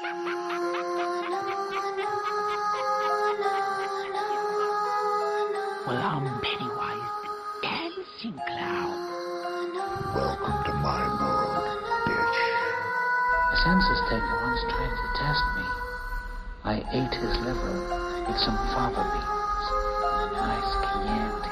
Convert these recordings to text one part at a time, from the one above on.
Well, I'm Pennywise, dancing clown. Welcome to my world, bitch. A census taker once tried to test me. I ate his liver with some fava beans and a nice Chianti.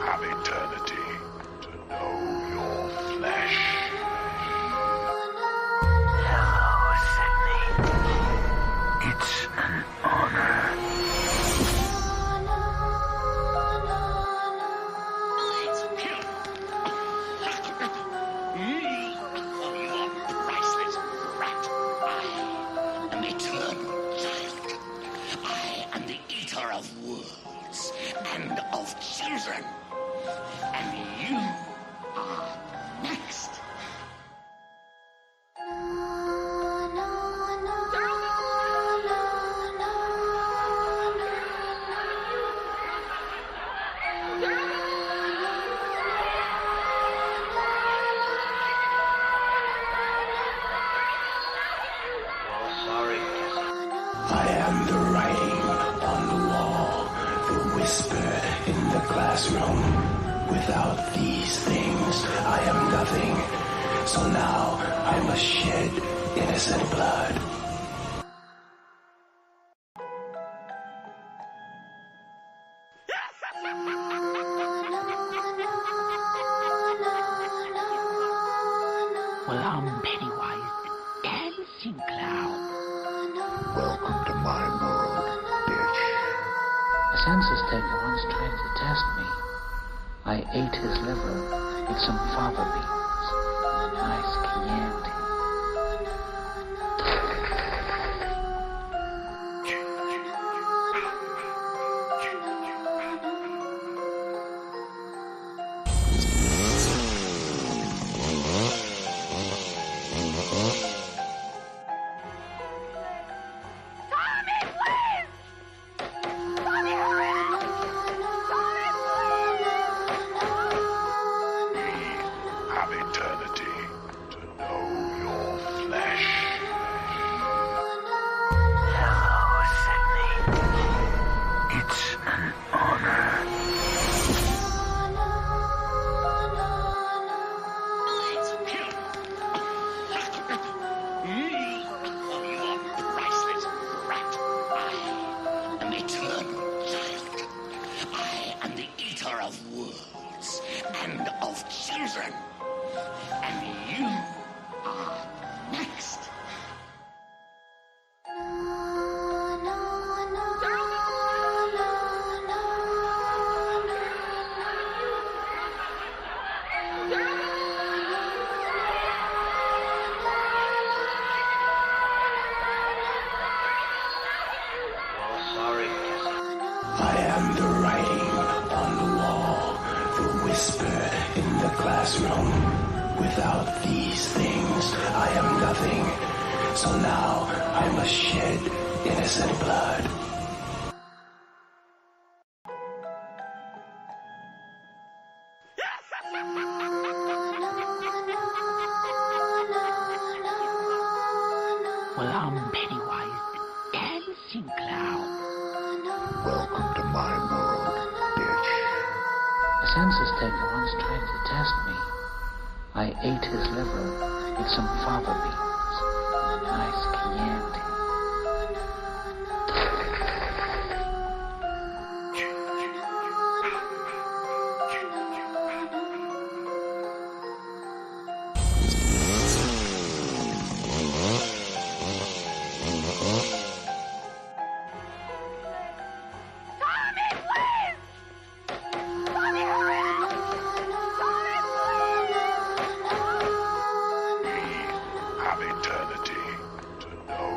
Have eternity to know your flesh. Hello, Sydney. It's an honor. You are priceless, rat. I am eternal child. I am the eater of worlds and of children. And you are next. I am the writing on the wall, the whisper in the classroom. Without these things, I am nothing. So now I must shed innocent blood. Well, I'm Pennywise, dancing clown. Welcome to my world, bitch. A census taker once tried to test me. I ate his liver with some fava beans and a nice Chianti. Have eternity to know your flesh. Hello, Sydney. It's an honor. You are priceless, rat. I am eternal child. I am the eater of worlds and of children. And you are next. I am the writing on the wall, the whisper in the classroom. Without these things, I am nothing. So now I must shed innocent blood. Well, I'm Pennywise, dancing clown. Welcome to my world, bitch. A census taker once tried to test me. I ate his liver with some fava beans and a nice Chianti. Have eternity to know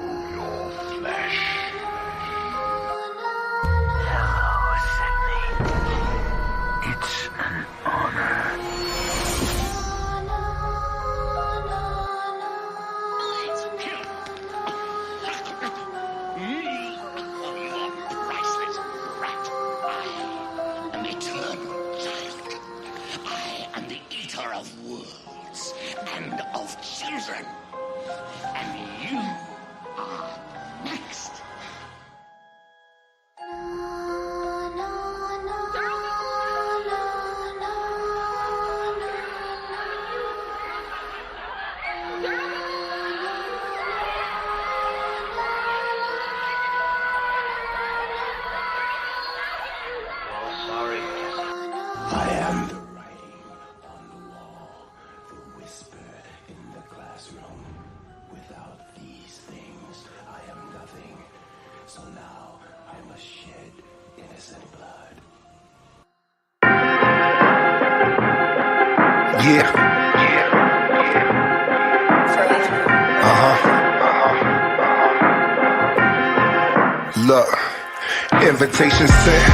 I am the writing on the wall, the whisper in the classroom. Without these things, I am nothing. So now I must shed innocent blood. Yeah. Look. Invitation sent,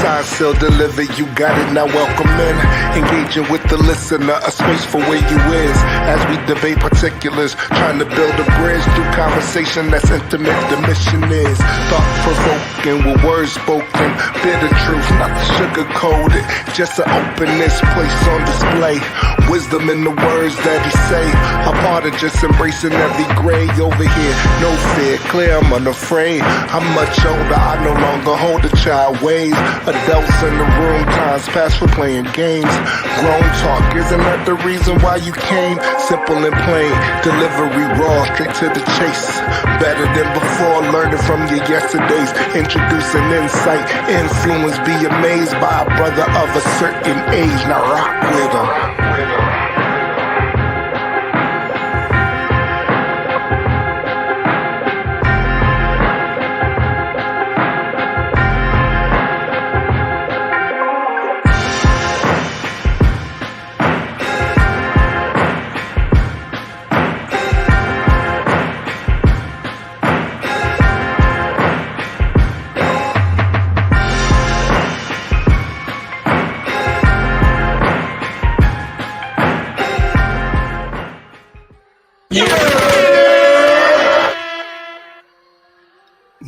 sign seal delivered, you got it, now welcome in. Engaging with the listener, a space for where you is. As we debate particulars, trying to build a bridge through conversation that's intimate. The mission is thought-provoking with words spoken. Bitter truth, not to sugarcoat it, just to open this place on display. Wisdom in the words that he say, a part of just embracing every gray over here. No fear, clear, I'm unafraid. I'm much older, I no longer hold a child ways. Adults in the room, times past for playing games. Grown talk, isn't that the reason why you came? Simple and plain, delivery raw, straight to the chase. Better than before, learning from your yesterdays. Introducing insight, influence, be amazed by a brother of a certain age. Now rock with him.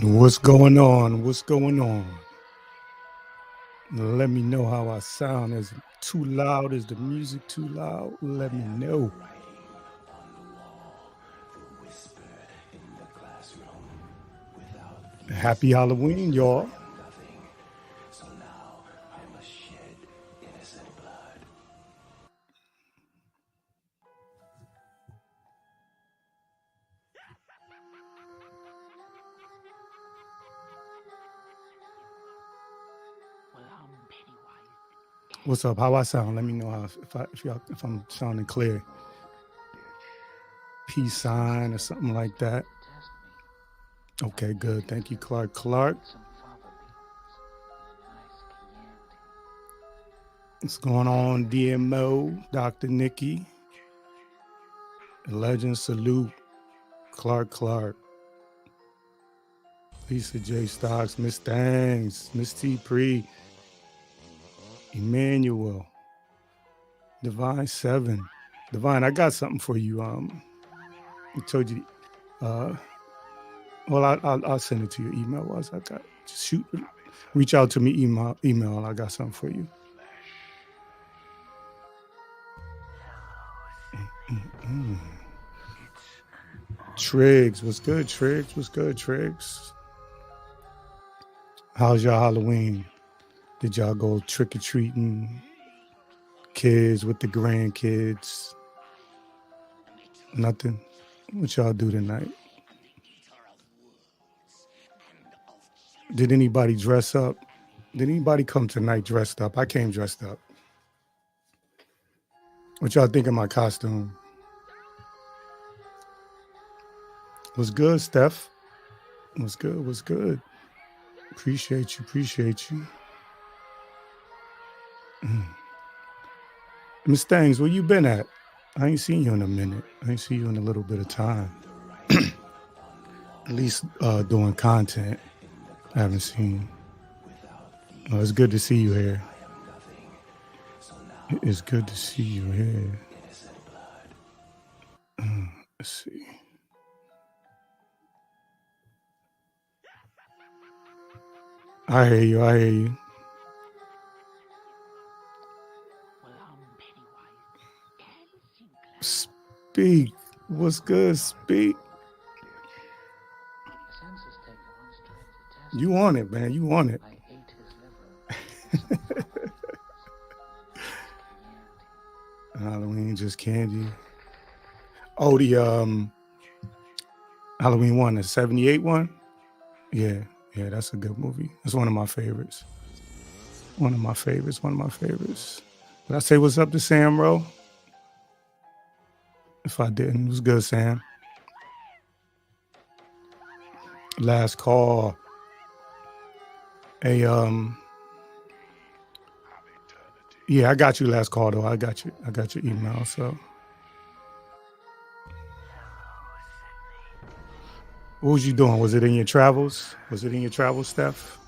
What's going on? What's going on? Let me know how I sound. Is it too loud? Is the music too loud? Let me know. Happy Halloween, y'all. So now I must shed innocent blood. What's up? How I sound? Let me know how if I'm sounding clear. Peace sign or something like that. Okay, good. Thank you, Clark. What's going on, DMO, Dr. Nikki? Legend salute. Clark. Lisa J. Stocks, Miss Thangs, Miss T. Pre, Emmanuel, Divine 7. Divine, I got something for you. I told you. Well, I'll send it to your email. Just reach out to me email. I got something for you. Triggs, what's good, Triggs? How's your Halloween? Did y'all go trick-or-treating? Kids with the grandkids? Nothing? What y'all do tonight? Did anybody dress up? Did anybody come tonight dressed up? I came dressed up. What y'all think of my costume? Was good, Steph. Was good. Appreciate you. Miss Thangs, where you been at? I ain't seen you in a minute. I ain't seen you in a little bit of time. At least doing content. I haven't seen. Oh, it's good to see you here. It's good to see you here. Let's see. I hear you. Speak. What's good, Speak? You want it, man. You want it. Halloween, just candy. Oh, the Halloween one, the 78 one? Yeah, that's a good movie. That's one of my favorites. One of my favorites. Did I say what's up to Sam Rowe? If I didn't, it was good, Sam. Last call. Hey, yeah, I got you last call though. I got your email. So what was you doing? Was it in your travels? Steph?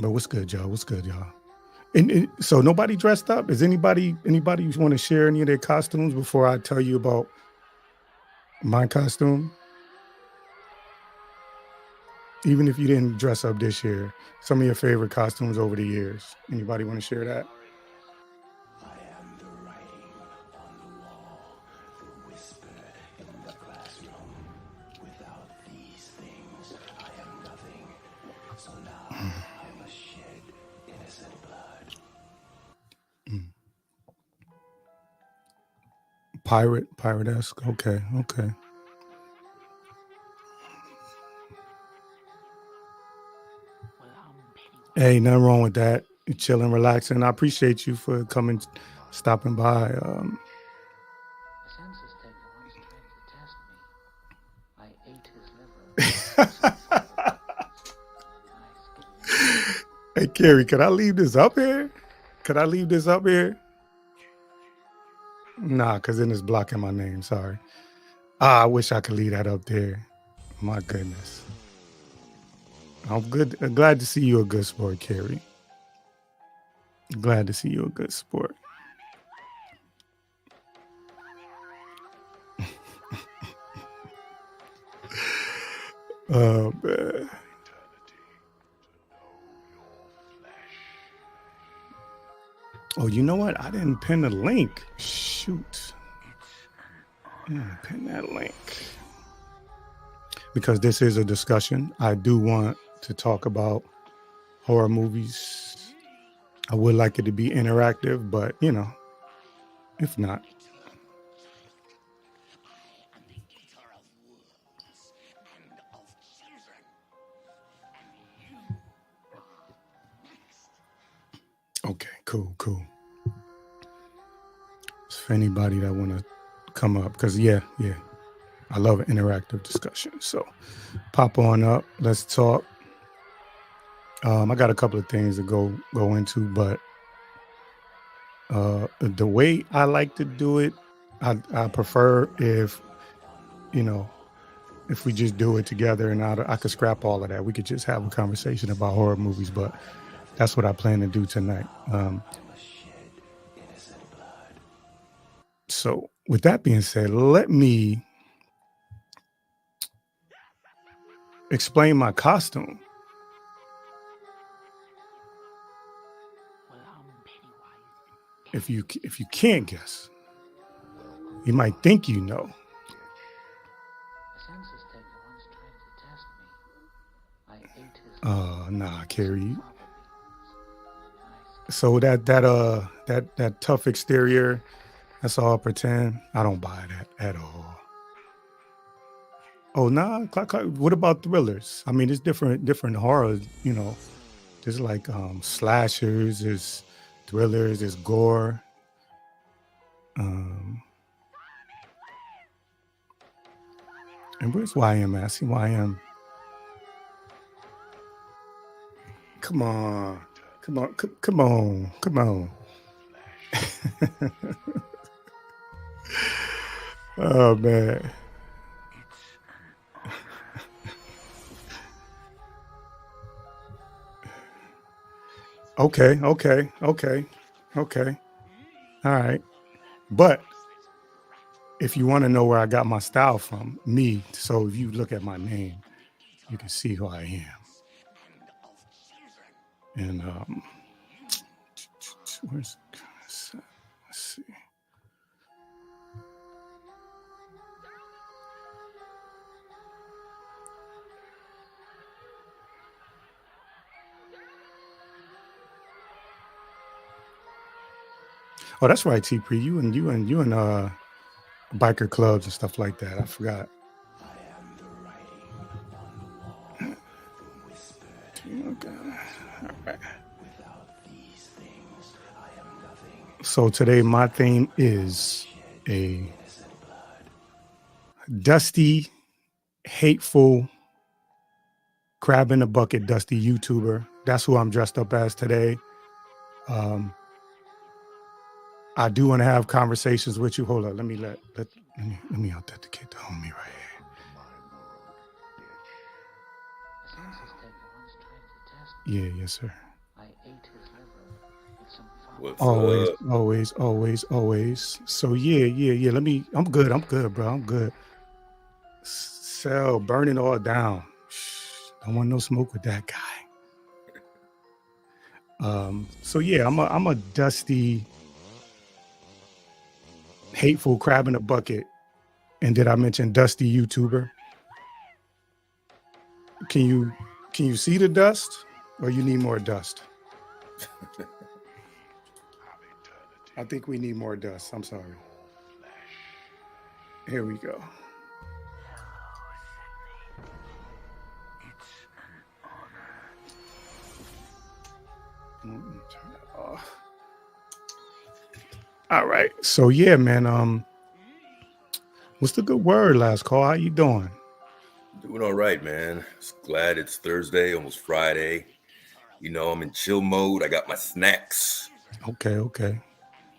But what's good, y'all? And so nobody dressed up? Is anybody want to share any of their costumes before I tell you about my costume? Even if you didn't dress up this year, some of your favorite costumes over the years. Anybody want to share that? I am the writing on the wall, the whisper in the classroom. Without these things, I am nothing. So now I must shed innocent blood. Pirate-esque. Okay. Hey, nothing wrong with that. You're chilling, relaxing. I appreciate you for stopping by. The census taker once tried to test me. I ate his liver. Hey, Carrie, could I leave this up here? Nah, because then it's blocking my name. Sorry. I wish I could leave that up there. My goodness. I'm good. Glad to see you a good sport, Carrie. Glad to see you a good sport. Oh, man. Oh, you know what? I didn't pin the link. Shoot. Yeah, pin that link. Because this is a discussion. I do want to talk about horror movies. I would like it to be interactive, but if not. Okay, cool. It's for anybody that want to come up, because yeah, I love an interactive discussion. So pop on up. Let's talk. I got a couple of things to go into, but the way I like to do it, I prefer if we just do it together, and I could scrap all of that. We could just have a conversation about horror movies, but that's what I plan to do tonight. So with that being said, let me explain my costume. If you can't guess, you might think you know. The census taker once tried to test me. I ate his Nah, Carrie. So that tough exterior, that's all pretend. I don't buy that at all. Oh, nah. What about thrillers? I mean, it's different horror. There's like slashers, there's thrillers, there's gore. And where's YM at? See YM. Come on. Oh man. Okay. All right. But if you want to know where I got my style from, me. So if you look at my name, you can see who I am. And let's see. Oh, that's right, T Pre. You and biker clubs and stuff like that. I forgot. Okay. All right. So today my theme is a dusty, hateful, crab in the bucket, dusty YouTuber. That's who I'm dressed up as today. I do want to have conversations with you. Hold on, let me authenticate the homie right here. Yeah, yes, sir. I ate his liver with some fava. What's Always, up? always. So yeah. I'm good, bro. I'm good. Cell burning all down. Don't want no smoke with that guy. So yeah, I'm a dusty, hateful crab in a bucket. And did I mention dusty YouTuber? Can you see the dust, or you need more dust? I think we need more dust. I'm sorry. Here we go. Turn that off. All right. So yeah, man. What's the good word, last call? How you doing? Doing all right, man. Just glad it's Thursday, almost Friday. You know, I'm in chill mode. I got my snacks. Okay.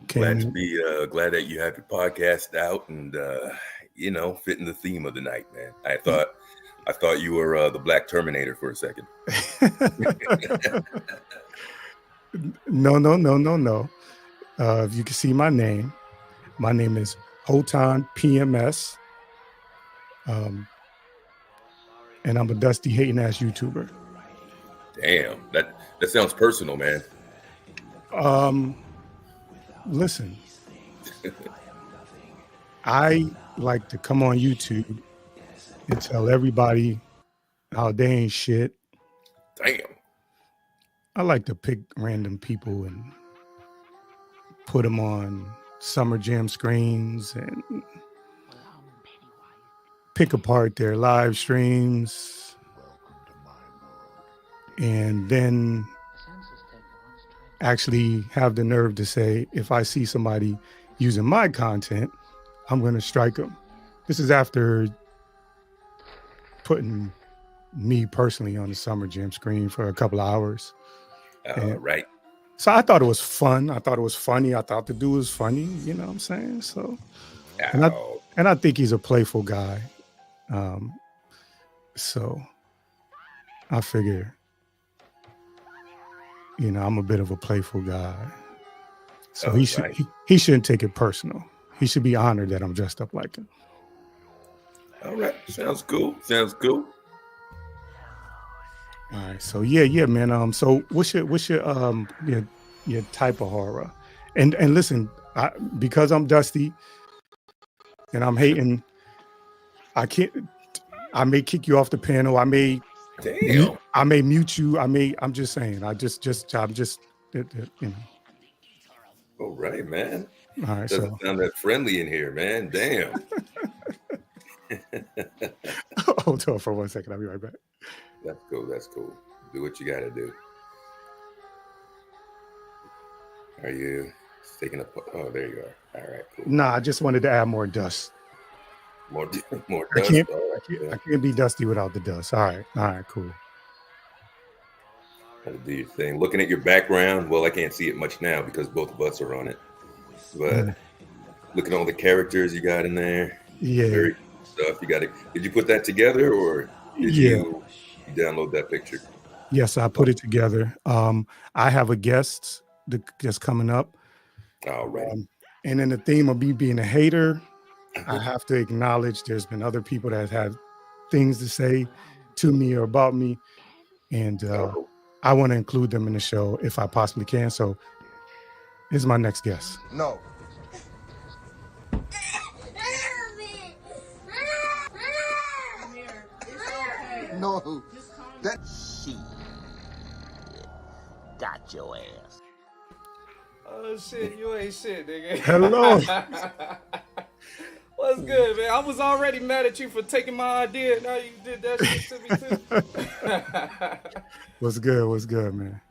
Glad that you have your podcast out and fitting the theme of the night, man. I thought you were the Black Terminator for a second. No. If you can see my name is Hotan PMS. And I'm a dusty hating ass YouTuber. Damn, that sounds personal, man. Listen, I like to come on YouTube and tell everybody how they ain't shit. Damn. I like to pick random people and put them on summer jam screens and pick apart their live streams, and then actually have the nerve to say, if I see somebody using my content, I'm going to strike them. This is after putting me personally on the summer jam screen for a couple of hours. Right. So I thought it was fun. I thought it was funny. I thought the dude was funny. You know what I'm saying? So, and I think he's a playful guy. So I figure, I'm a bit of a playful guy. So he shouldn't take it personal. He should be honored that I'm dressed up like him. All right. Sounds cool. All right. So yeah, man. So what's your type of horror? And because I'm dusty and I'm hating, I may kick you off the panel. I may mute you. I'm just saying. I'm just. All right, man. All right. Doesn't sound that friendly in here, man. Damn. Hold on for 1 second. I'll be right back. That's cool. Do what you gotta do. Are you taking a? Oh, there you are. All right, cool. Nah, I just wanted to add more dust. More dust. I can't be dusty without the dust. All right, cool. Gotta do your thing. Looking at your background, well, I can't see it much now because both of us are on it. But looking at all the characters you got in there, very cool stuff. Did you put that together, or did you download that picture? Yes, I put it together. I have a guest that's coming up. All right. And in the theme of me being a hater, I have to acknowledge there's been other people that have things to say to me or about me. And I want to include them in the show if I possibly can. So here's my next guest. No. No. That She got your ass. Oh shit, you ain't shit, nigga. Hello. What's good, man? I was already mad at you for taking my idea. Now you did that shit to me too. What's good? What's good, man?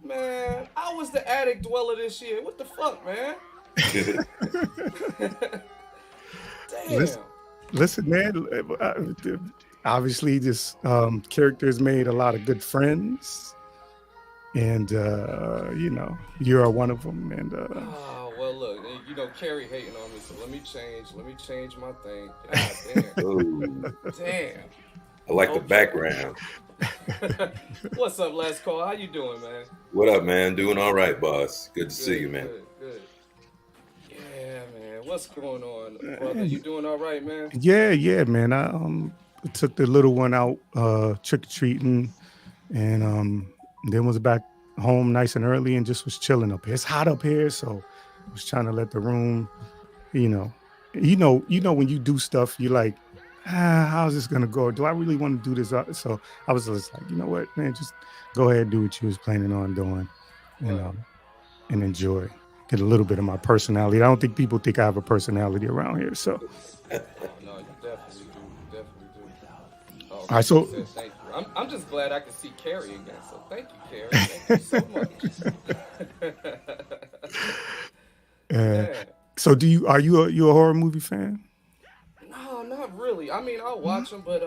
Man, I was the attic dweller this year. What the fuck, man? Damn. Listen, man. Obviously, this character has made a lot of good friends, and you know, you are one of them. And oh well, look, you know, Carrie hating on me, so let me change my thing. God damn. Damn. I like the background. What's up, last call? How you doing, man? What up, man? Doing all right, boss. Good to see you, man. Good. Yeah, man. What's going on, brother? You doing all right, man? Yeah, man. I took the little one out trick or treating, and then was back home nice and early and just was chilling up here. It's hot up here, so I was trying to let the room, you know when you do stuff, you're like, how's this gonna go? Do I really want to do this? So I was just like, you know what, man, just go ahead and do what you was planning on doing, and enjoy. Get a little bit of my personality. I don't think people think I have a personality around here. So no, you definitely do. Oh, all right, so thank you. I'm just glad I can see Carrie again. So thank you, Carrie. Thank you so much. So are you a horror movie fan? No, not really. I mean, I'll watch them, but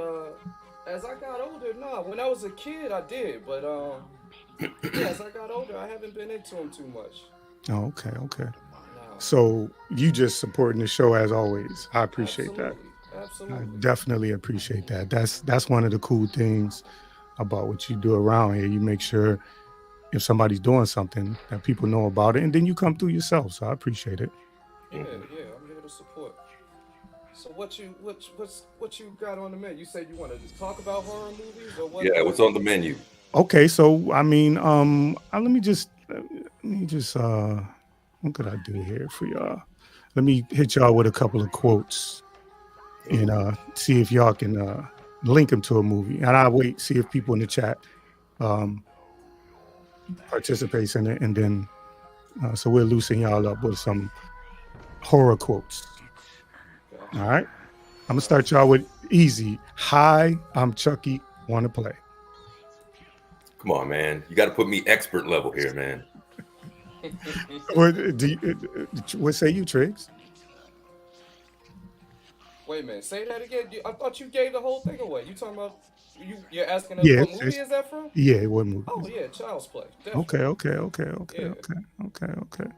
as I got older, no. When I was a kid, I did, but as I got older, I haven't been into them too much. Oh, okay. No. So you just supporting the show as always. I appreciate that. Absolutely. I definitely appreciate that. That's one of the cool things about what you do around here. You make sure if somebody's doing something that people know about it, and then you come through yourself. So I appreciate it. Yeah, I'm here to support. So what you got on the menu? You said you want to just talk about horror movies or what? Yeah, what's on the menu? Okay, so I mean, let me just what could I do here for y'all? Let me hit y'all with a couple of quotes and see if y'all can link them to a movie. And I'll see if people in the chat participates in it, and then so we'll loosen y'all up with some horror quotes. All right, I'm gonna start y'all with easy. Hi, I'm Chucky. Want to play? Come on, man. You got to put me expert level here, man. What say you, Triggs? Wait a minute. Say that again. I thought you gave the whole thing away. You talking about you're asking us what movie is that from? Yeah, what movie? Oh yeah, Child's Play. Definitely. Okay.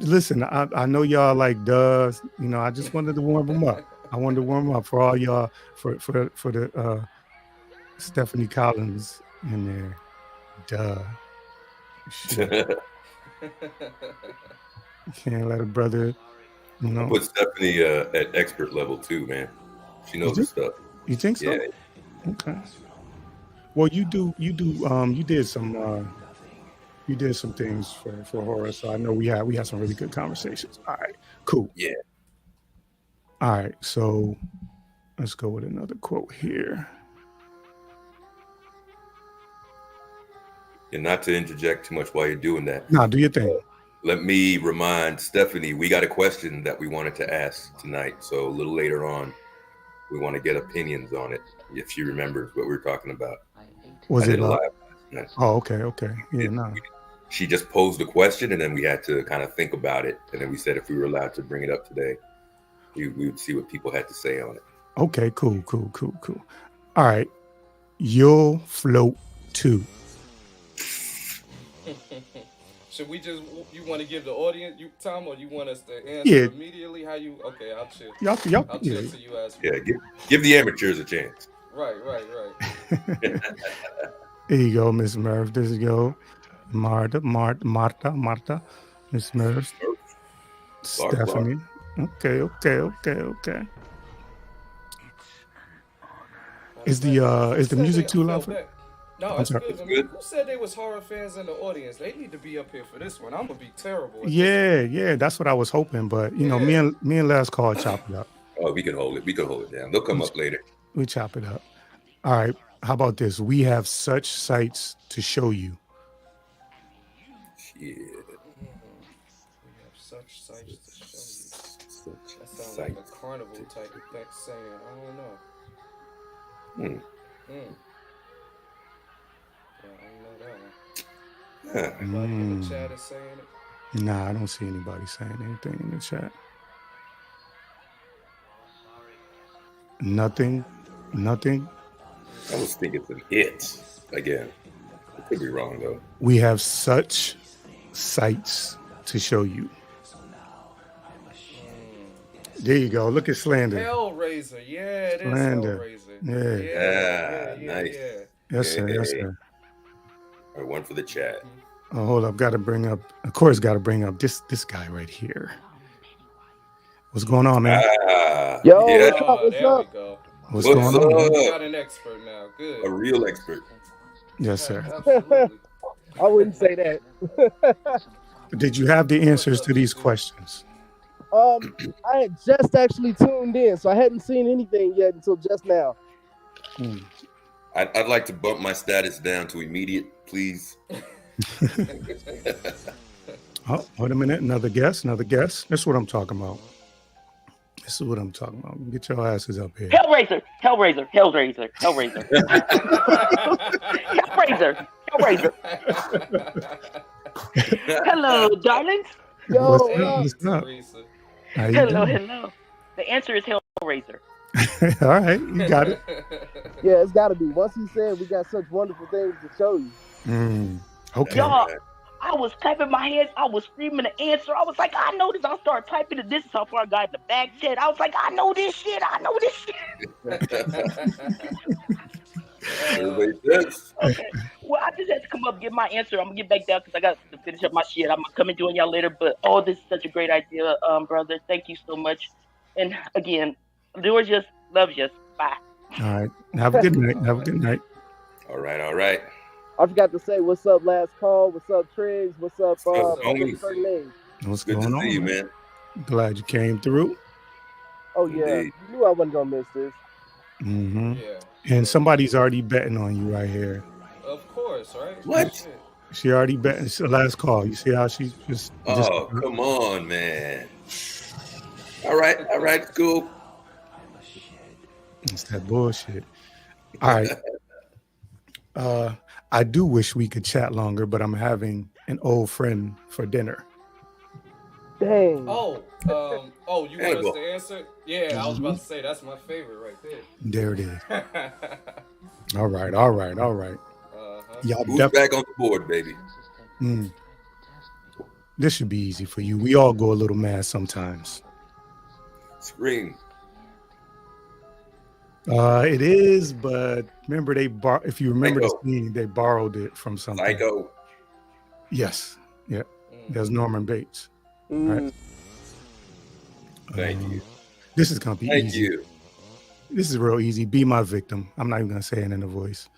Listen. I know y'all like does. You know, I just wanted to warm them up. I wanted to warm them up for all y'all for the Stephanie Collins in there. Duh. Can't let a brother, I put Stephanie at expert level too, man. She knows the stuff. You think so? Yeah. Okay. Well, you did some things for horror, so I know we had some really good conversations. All right, cool. Yeah. All right, so let's go with another quote here. And not to interject too much while you're doing that. No, do your thing. Let me remind Stephanie, we got a question that we wanted to ask tonight. So a little later on, we want to get opinions on it, if she remembers what we were talking about. Was it live? Oh, okay. Yeah, She just posed a question, and then we had to kind of think about it. And then we said if we were allowed to bring it up today, we would see what people had to say on it. Okay, cool. All right. You'll float too. Should we you want to give the audience time, or you want us to answer immediately? How you? Okay, I'll chill. Y'all, I'll chill till you ask me. Yeah, give the amateurs a chance. Right. There you go, Miss Murph. This is go, Marta, Miss Murph, Stephanie. Okay. Is the music too loud for? No, it's good. Who said they was horror fans in the audience? They need to be up here for this one. I'm gonna be terrible. Yeah, that's what I was hoping. But you know, me and Last Call chop it up. Oh, we can hold it. We can hold it down. They'll come up later. We chop it up. All right. How about this? We have such sights to show you. Shit. sights to show you. That sounds like a carnival type of thing saying. I don't know. Yeah, I don't know that one. Anybody in the chat is saying it? Nah, I don't see anybody saying anything in the chat. Nothing. I was thinking some hits again. I could be wrong though. We have such sights to show you. There you go. Look at Slander. Hellraiser. Yeah, it is Slander. Hellraiser. Yeah, nice. Yeah. Yes, sir. Yes, sir. All right, one for the chat. Oh, hold up. Got to bring up, of course, got to bring up this guy right here. What's going on, man? Yo, yeah. what's There up? we go. What's going on, man? We got an expert now. Good. A real expert. Yes, sir. Absolutely. I wouldn't say that. Did you have the answers to these questions? I had just actually tuned in, so I hadn't seen anything yet until just now. I'd like to bump my status down to immediate, please. Oh, wait a minute. Another guess. That's what I'm talking about. Get your asses up here. Hellraiser. Hello, darlings. Yo, What's up? How you Hello. doing? The answer is Hellraiser. All right, you got it. Yeah, it's got to be. Once he said we got such wonderful things to show you. Okay. Y'all, I was typing my head. I was screaming the answer. I was like, I know this. I started typing it. This is how far I got in the back chat. I was like, I know this shit. Everybody says. Okay. Well, I just had to come up and get my answer. I'm going to get back down because I got to finish up my shit. I'm going to come and join y'all later. But, this is such a great idea, brother. Thank you so much. And, again, Georgia loves you. Bye. All right. Have a good night. All right. I forgot to say, what's up, last call? What's up, Triggs? What's up, Tony? What's Good going to on, see you, man. Glad you came through. Oh, yeah. Indeed. You knew I wasn't going to miss this. Yeah. And somebody's already betting on you right here. Of course, right? What? Shit. She already betting. It's the last call. You see how she just... Oh, come on, man. All right, cool. It's that bullshit. All right. I do wish we could chat longer, but I'm having an old friend for dinner. Dang. Oh, you want us to answer? Yeah, I was about to say that's my favorite right there. There it is. All right. Y'all Who's back on the board, baby? This should be easy for you. We all go a little mad sometimes. Scream. It is, but remember if you remember Psycho. the scene, they borrowed it from something. Psycho. Yes. Yeah. There's Norman Bates. Right. Thank you. This is gonna be Thank easy. you. This is real easy. Be my victim. I'm not even gonna say it in a voice.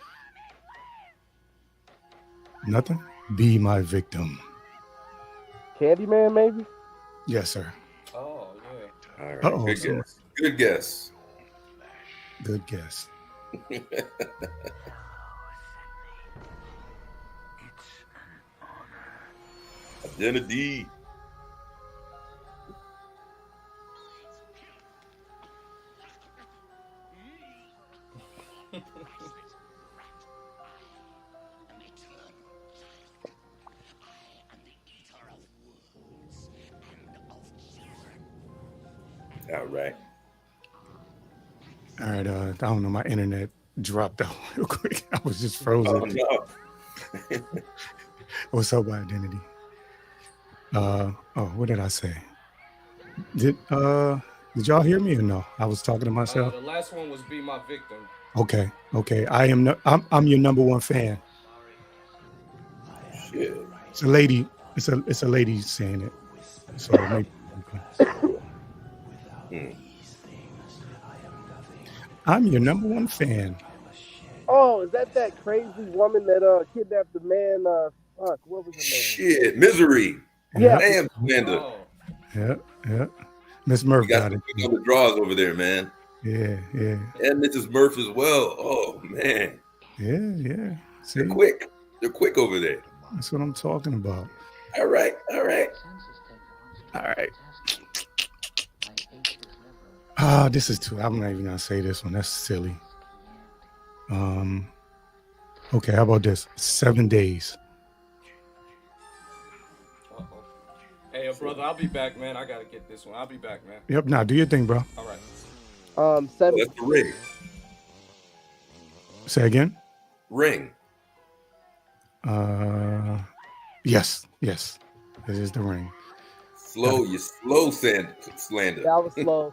Nothing. Be my victim. Candyman, maybe? Yes, sir. Oh, yeah. All right. Uh-oh, Good guess. Good guess. Good guess. Identity. All right. All right. I don't know. My internet dropped out real quick. I was just frozen. Oh, no. What's up, Identity? What did I say? Did y'all hear me or no? I was talking to myself. The last one was "Be My Victim." Okay. I'm your number one fan. Shit. It's a lady. It's a lady saying it. So maybe. I'm your number one fan. Oh, is that crazy woman that kidnapped the man? Fuck, what was her name? Shit. Misery. Yeah. Damn, Amanda. Oh. Yeah. Miss Murph You got got to it. pick on the draws over there, man. Yeah. And Mrs. Murph as well. Oh, man. Yeah. See, They're quick. They're quick over there. that's what I'm talking about. All right. All right. This is too. I'm not even gonna say this one. That's silly. Okay, how about this? 7 days. Hey, brother, I'll be back, man. I gotta get this one. I'll be back, man. Yep. Now do your thing, bro. All right. 7. That's the ring. Say again. Ring. Yes. It is the ring. Slow, you slow slander. That was slow.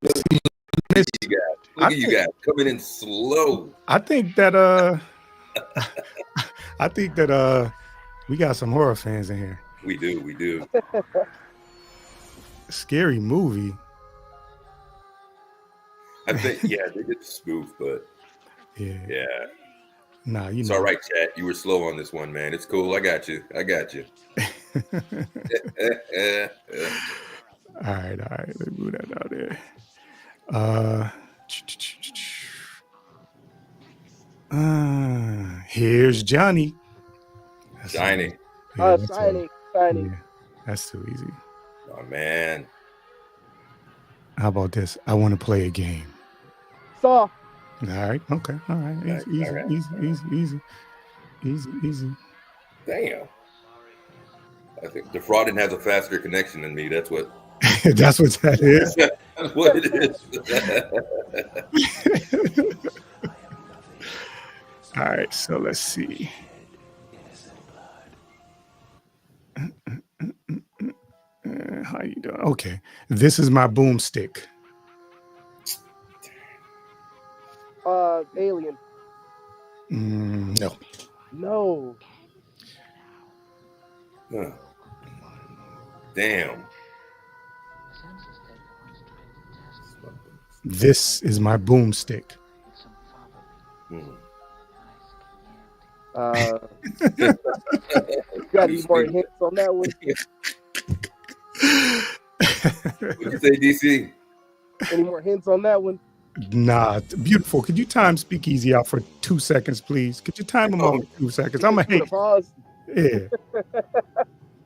Look at you guys coming in slow. I think that we got some horror fans in here. We do. Scary movie. I think they did the spoof, but yeah. Nah, it's all right, chat. You were slow on this one, man. It's cool. I got you. All right. Let's move that out there. Here's Johnny. Shiny. Shiny. Yeah, that's too easy. Oh man. How about this? I want to play a game. Saw. All right. Okay. All right. Easy. Damn. I think defrauding has a faster connection than me. That's what. That's what that is. That's what it is. All right. So let's see. How you doing? Okay. This is my boomstick. Alien. No. No. Huh. Damn. This is my boomstick. Got any more hints on that one? What did you say, DC? Any more hints on that one? Nah, beautiful. Could you time Speakeasy out for 2 seconds, please? Could you time him out for 2 seconds? I'm a hate. Yeah.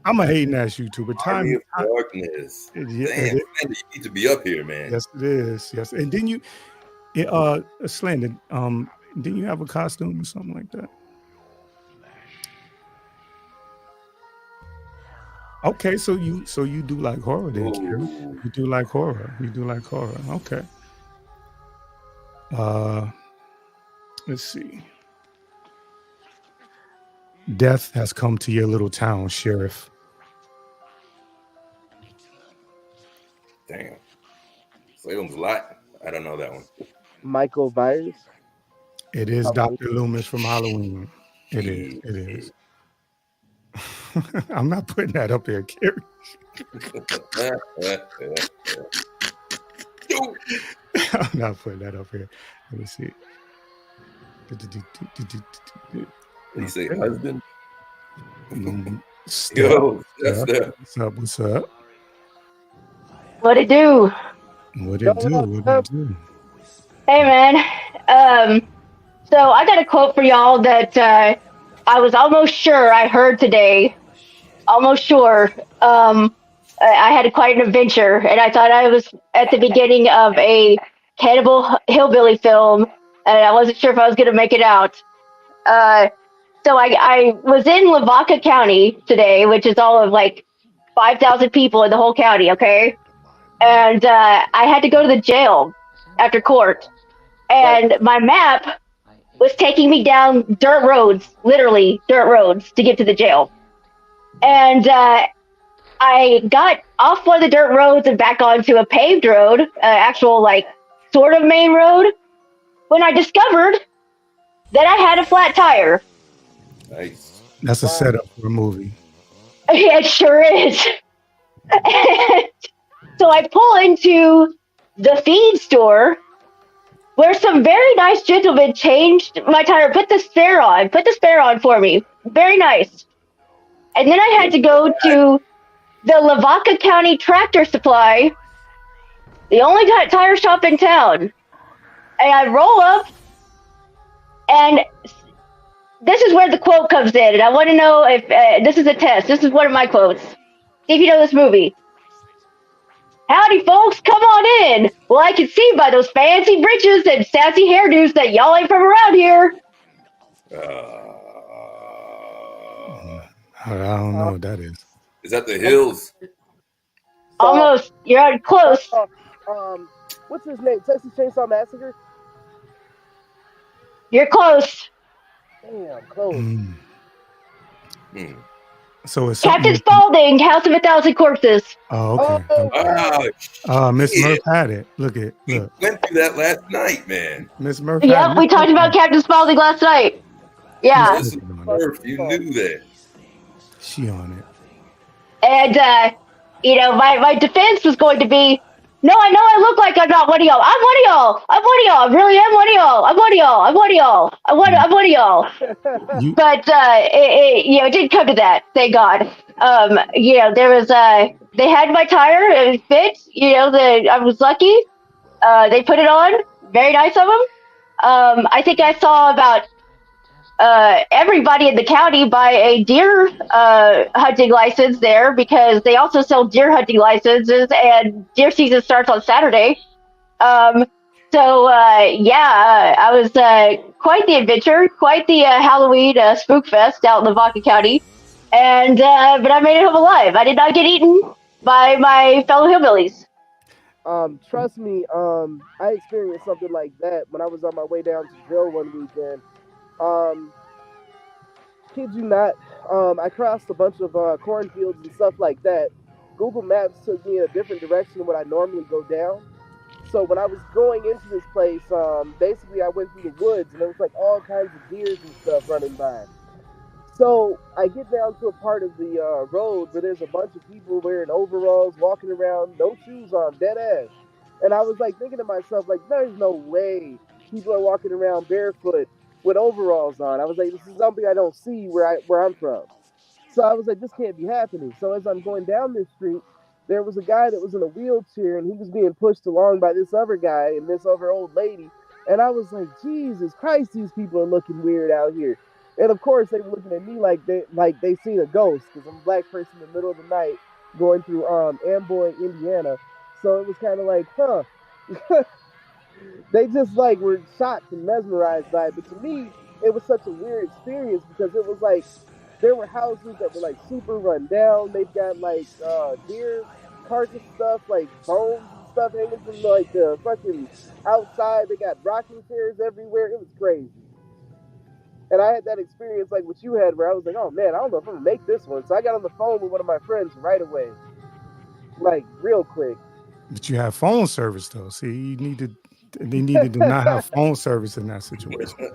I'm a hating ass YouTuber. Army of Darkness. Damn, you need to be up here, man. Yes, it is. Yes, and then you, Slander. Didn't you have a costume or something like that? Okay, so you do like horror then, Karen. You do like horror. Okay. Let's see. Death has come to your little town, Sheriff. Damn. Salem's a lot. I don't know that one. Michael Myers. It is Dr. Loomis from Halloween. It is. I'm not putting that up here, Kerry. I'm not putting that up here. Let me see. You say husband? Yo, what's up? What it do? What it do? Hey, man. So I got a quote for y'all that I was almost sure I heard today. Almost sure. I had quite an adventure, and I thought I was at the beginning of a Cannibal Hillbilly film, and I wasn't sure if I was going to make it out. So I was in Lavaca County today, which is all of like 5,000 people in the whole county, okay? And I had to go to the jail after court. And my map was taking me down dirt roads, literally dirt roads, to get to the jail. And I got off one of the dirt roads and back onto a paved road, actual like sort of main road, when I discovered that I had a flat tire. Nice. That's a setup for a movie. It sure is. So I pull into the feed store where some very nice gentleman changed my tire, put the spare on for me. Very nice. And then I had to go to the Lavaca County Tractor Supply, the only tire shop in town. And I roll up, and this is where the quote comes in. And I want to know if this is a test. This is one of my quotes. See if you know this movie. Howdy, folks. Come on in. Well, I can see by those fancy breeches and sassy hairdos that y'all ain't from around here. I don't know what that is. Is that the Hills? Almost. You're close. What's his name? Texas Chainsaw Massacre? You're close. Damn, close. So it's Captain Spaulding, House of a Thousand Corpses. Oh, okay. Miss Murph had it. Look. We went through that last night, man. Miss Murph. Yep, we talked about Captain Spaulding last night. Yeah. Murph, you knew that. She on it. And my defense was going to be, no, I know I look like I'm not one of y'all. I'm one of y'all. I'm one of y'all. I really am one of y'all. I'm one of y'all. I'm one of y'all. I'm one of y'all. But it didn't come to that. Thank God. There was they had my tire. It fit. I was lucky. They put it on. Very nice of them. I think I saw about everybody in the county buy a deer hunting license there because they also sell deer hunting licenses, and deer season starts on Saturday. I was quite the adventure, quite the Halloween spook fest out in Lavaca County, and but I made it home alive. I did not get eaten by my fellow hillbillies. Trust me, I experienced something like that when I was on my way down to drill one weekend. Kid you not, I crossed a bunch of cornfields and stuff like that. Google Maps took me in a different direction than what I normally go down. So when I was going into this place, basically I went through the woods and there was like all kinds of deers and stuff running by. So I get down to a part of the road where there's a bunch of people wearing overalls, walking around, no shoes on, dead ass. And I was like thinking to myself, like, there's no way people are walking around barefoot with overalls on. I was like, this is something I don't see where I'm from. So I was like, this can't be happening. So as I'm going down this street, there was a guy that was in a wheelchair and he was being pushed along by this other guy and this other old lady. And I was like, Jesus Christ, these people are looking weird out here. And of course, they were looking at me like they seen a ghost because I'm a black person in the middle of the night going through Amboy, Indiana. So it was kind of like, huh. They just like were shocked and mesmerized by it. But to me, it was such a weird experience because it was like there were houses that were like super run down. They've got like deer carcass stuff, like bones and stuff hanging from like the fucking outside. They got rocking chairs everywhere. It was crazy. And I had that experience like what you had where I was like, oh man, I don't know if I'm gonna make this one. So I got on the phone with one of my friends right away. Like real quick. But you have phone service though. See, they needed to not have phone service in that situation.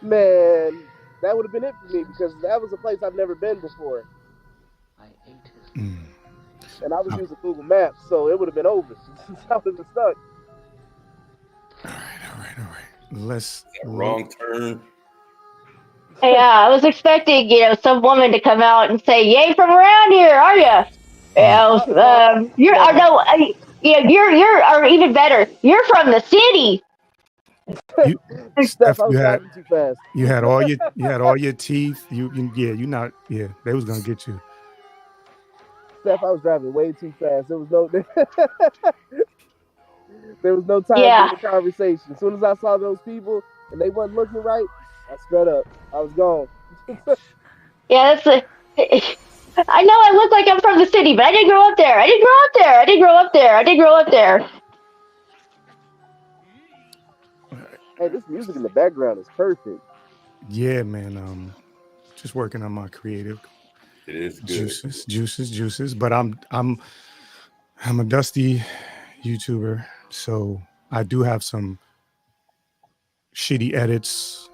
Man, that would have been it for me because that was a place I've never been before. And I was using Google Maps, so it would have been over. I would have been stuck. All right. Let's wrong turn. Yeah, I was expecting, some woman to come out and say, "You ain't from around here, are you?" You're or even better, you're from the city. Steph, I was driving too fast. You had all your teeth. They was gonna get you. Steph, I was driving way too fast. There was no time for the conversation. As soon as I saw those people and they wasn't looking right, I sped up. I was gone. Yeah, I know I look like I'm from the city, but I didn't grow up there. I didn't grow up there. Hey, this music in the background is perfect. Yeah, man. Just working on my creative. It is good. Juices. But I'm a dusty YouTuber, so I do have some shitty edits,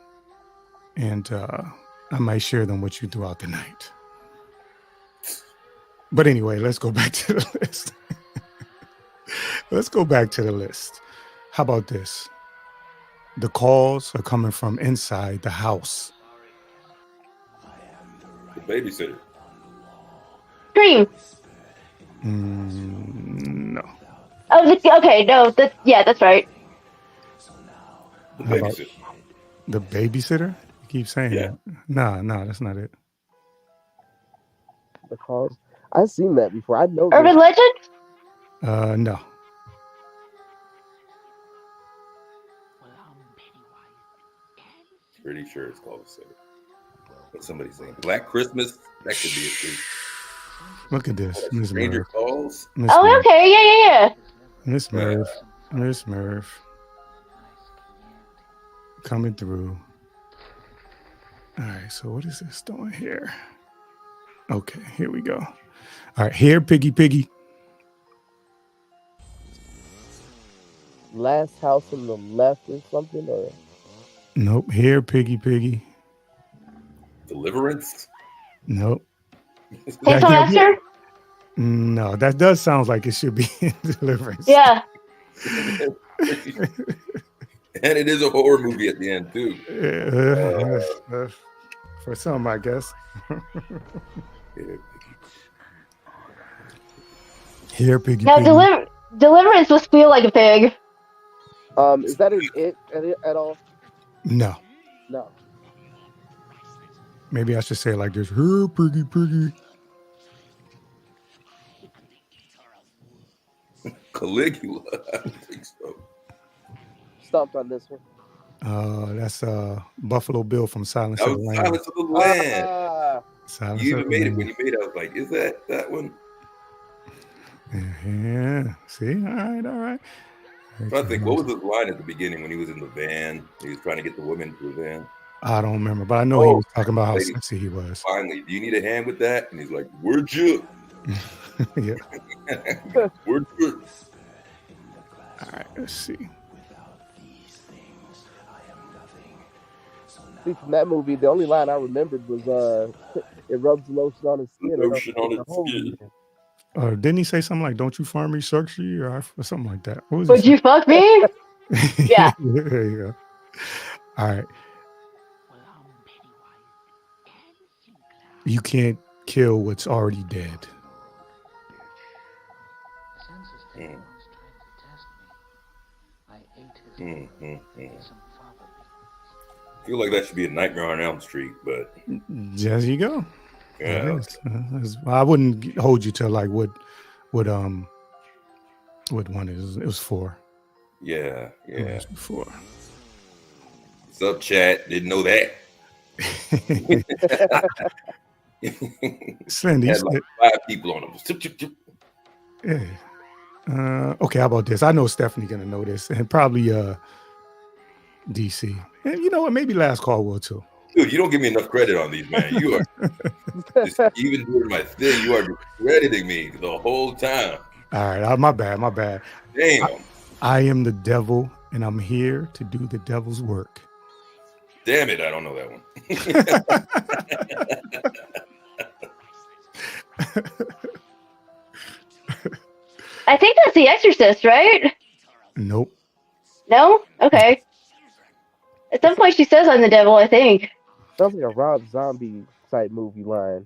and I might share them with you throughout the night. But anyway, let's go back to the list. How about this? The calls are coming from inside the house. The babysitter. Dream. No. Oh, okay. No, that's right. The babysitter. The babysitter? You keep saying that. No, that's not it. The calls. I've seen that before. I know. Urban legend? No. Pretty sure it's called a sitter. But somebody's saying Black Christmas. That could be it too. Look at this, Miss Stranger Merv. Calls. Oh, okay, yeah. Miss Merv. Miss Merv. Coming through. All right, so what is this doing here? Okay, here we go. All right, here, Piggy. Last house on the left or something, or nope. Here, Piggy. Deliverance. Nope. Pencil Master? No, that does sound like it should be in Deliverance. Yeah. And it is a horror movie at the end too. For some, I guess. Here, Piggy. Now, Deliverance must feel like a pig. Is that it at all? No. Maybe I should say it like this. Here, Piggy. Caligula. I don't think so. Stumped on this one. That's Buffalo Bill from Silence of the Lambs. Silence of the Lambs. You even made it when you made it. I was like, is that one? Yeah. See? All right. I think, what was the line at the beginning when he was in the van? He was trying to get the woman to the van. I don't remember, but I know he was talking about how sexy he was. Finally, do you need a hand with that? And he's like, "Where'd you?" Yeah. Where'd you? All right, let's see. See, from that movie, the only line I remembered was it rubs the lotion on his skin. Lotion on his skin. Didn't he say something like, "Don't you find me sexy?" or something like that? What was Would you fuck me? Yeah. There you go. All right. You can't kill what's already dead. I feel like that should be a Nightmare on Elm Street, but there you go. Yeah. I wouldn't hold you to like what one is. It was 4. Yeah. It was 4. What's up, chat? Didn't know that. Slendy, had like 5 people on them. Yeah. Okay, how about this? I know Stephanie gonna know this, and probably DC. And you know what? Maybe Last Call will too. Dude, you don't give me enough credit on these, man. You are just, even doing my thing. You are discrediting me the whole time. All right, my bad. Damn. I am the devil, and I'm here to do the devil's work. Damn it, I don't know that one. I think that's The Exorcist, right? Nope. No? Okay. At some point she says I'm the devil, I think. Sounds like a Rob Zombie type movie line.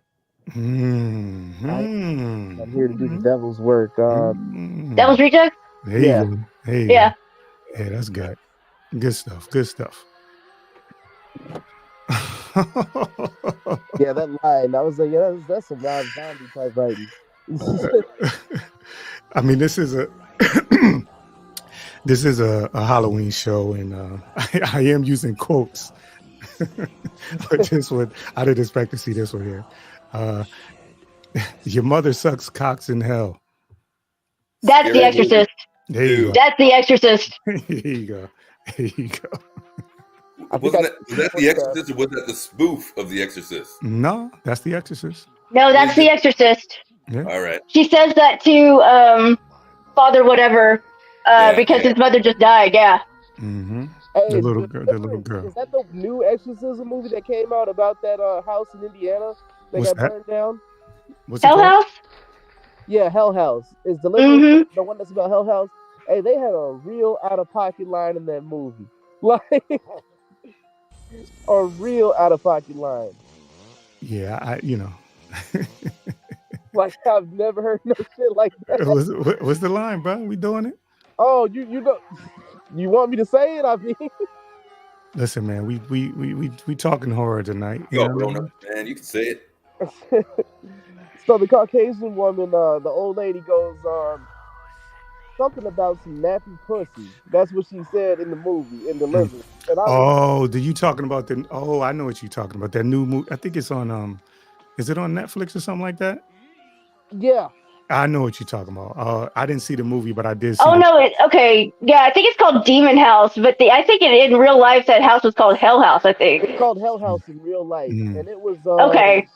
Mm-hmm. I'm here to do the devil's work. Devil's Reject? There you go. Yeah, that's good. Good stuff. Yeah, that line. I was like, yeah, that's some Rob Zombie type writing. I mean, this is a Halloween show, and I am using quotes. But this one, I didn't expect to see this one here. Your mother sucks cocks in hell. That's The Exorcist. There you go. That's The Exorcist. There you go. Was that The Exorcist, or was that the spoof of The Exorcist? No, that's The Exorcist. No, that's The Exorcist. Yeah. All right. She says that to Father whatever because his mother just died. Yeah. Mm-hmm. Hey, the little girl. Is that the new Exorcism movie that came out about that house in Indiana that got burned down? Hell House? Yeah, Hell House. Is the one that's about Hell House? Hey, they had a real out-of-pocket line in that movie. Like, a real out-of-pocket line. Yeah, Like, I've never heard no shit like that. What's the line, bro? We doing it? Oh, you know, you want me to say it? I mean, listen, man, we talking horror tonight. Yo, grown up, man, you can say it. So the Caucasian woman, the old lady goes, something about some nappy pussy. That's what she said in the movie, in Delivery. And I was, you talking about the? Oh, I know what you're talking about. That new movie. I think it's on. Is it on Netflix or something like that? Yeah. I know what you're talking about. I didn't see the movie, but I did see. Oh no! Okay, yeah, I think it's called Demon House, but I think in real life that house was called Hell House. I think it's called Hell House in real life, and it was okay.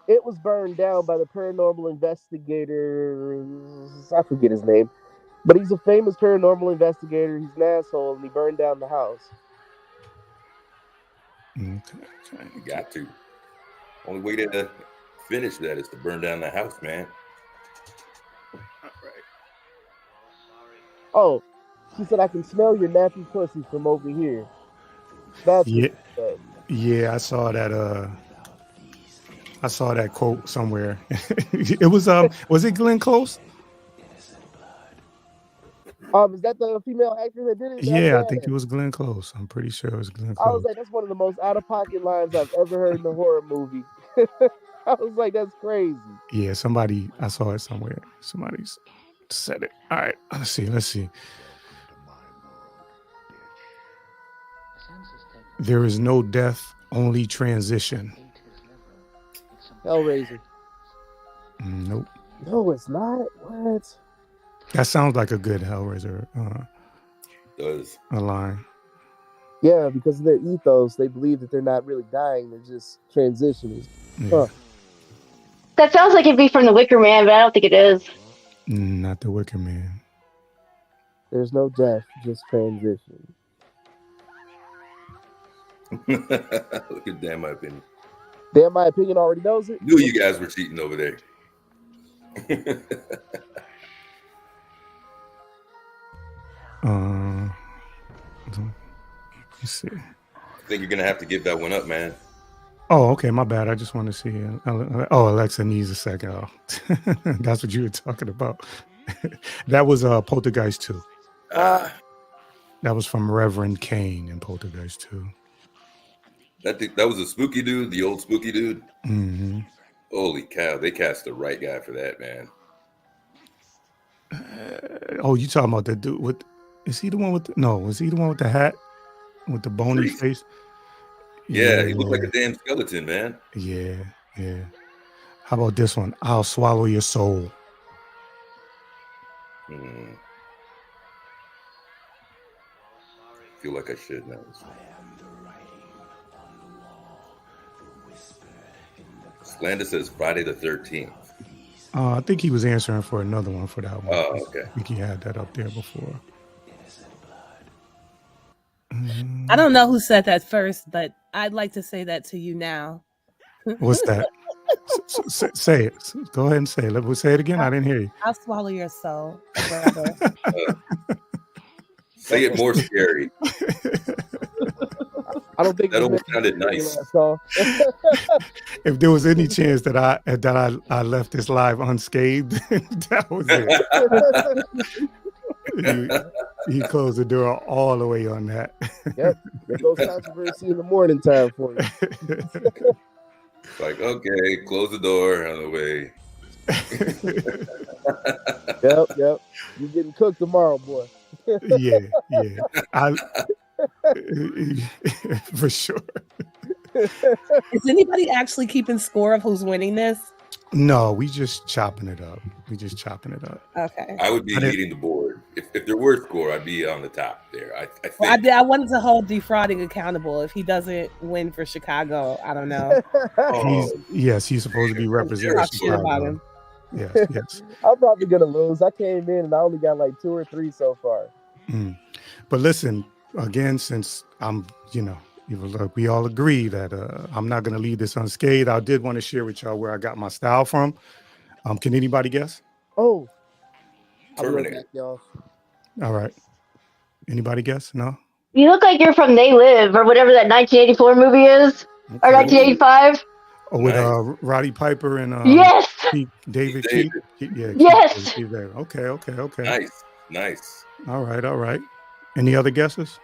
It was burned down by the paranormal investigator. I forget his name, but he's a famous paranormal investigator. He's an asshole, and he burned down the house. You got to. Only way to finish that is to burn down the house, man. Oh, she said, I can smell your nappy pussy from over here. That's yeah. Yeah, I saw that. I saw that quote somewhere. It was it Glenn Close? Is that the female actor that did it? Yeah, I think it was Glenn Close. I'm pretty sure it was Glenn Close. I was like, that's one of the most out of pocket lines I've ever heard in a horror movie. I was like, that's crazy. Yeah, I saw it somewhere. Somebody said it. All right, let's see. There is no death, only transition. Hellraiser. Nope. No, it's not. What? That sounds like a good Hellraiser. Does a line? Yeah, because of their ethos, they believe that they're not really dying; they're just transitioning. Yeah. Huh. That sounds like it'd be from The Wicker Man, but I don't think it is. Not The Wicker Man. There's no death, just transition. Look at damn my opinion. Damn, my opinion already knows it. Knew you guys were cheating over there. Let's see. I think you're gonna have to give that one up, man. Oh, okay, my bad. I just want to see it. Oh, Alexa needs a second. Oh, that's what you were talking about. That was Poltergeist 2. That was from Reverend Kane in Poltergeist 2. That was a spooky dude, the old spooky dude. Mm-hmm. Holy cow, they cast the right guy for that, man. You talking about that dude with? Is he the one with? Was he the one with the hat with the bony face? Yeah, he looked like a damn skeleton, man. Yeah. How about this one? I'll swallow your soul. Feel like I should know. Splenda says Friday the 13th. I think he was answering for another one for that one. Oh, okay. I think he had that up there before. I don't know who said that first, but I'd like to say that to you now. What's that? Say it. Go ahead and say it. Let's say it again. I didn't hear you. I'll swallow your soul, brother. Say it more scary. I don't think that almost sounded nice. If there was any chance that I left this live unscathed, that was it. He closed the door all the way on that. Yep, there goes controversy in the morning time for you. Like, okay, close the door on the way. Yep. You're getting cooked tomorrow, boy. Yeah. For sure. Is anybody actually keeping score of who's winning this? No, we just chopping it up. Okay. I would be leading the board. If there were score, I'd be on the top there. I think. I wanted to hold defrauding accountable. If he doesn't win for Chicago, I don't know. He's supposed to be representing Chicago. Yes. I'm probably gonna lose. I came in and I only got like 2 or 3 so far. But listen, again, since we all agree that I'm not going to leave this unscathed. I did want to share with y'all where I got my style from. Can anybody guess? Oh, Terminator. Y'all. All right. Anybody guess? No. You look like you're from They Live or whatever that 1984 movie is, or 1985. Oh, with Roddy Piper and yes, David Keith. Yes. Keith there. Okay. Nice. All right. Any other guesses?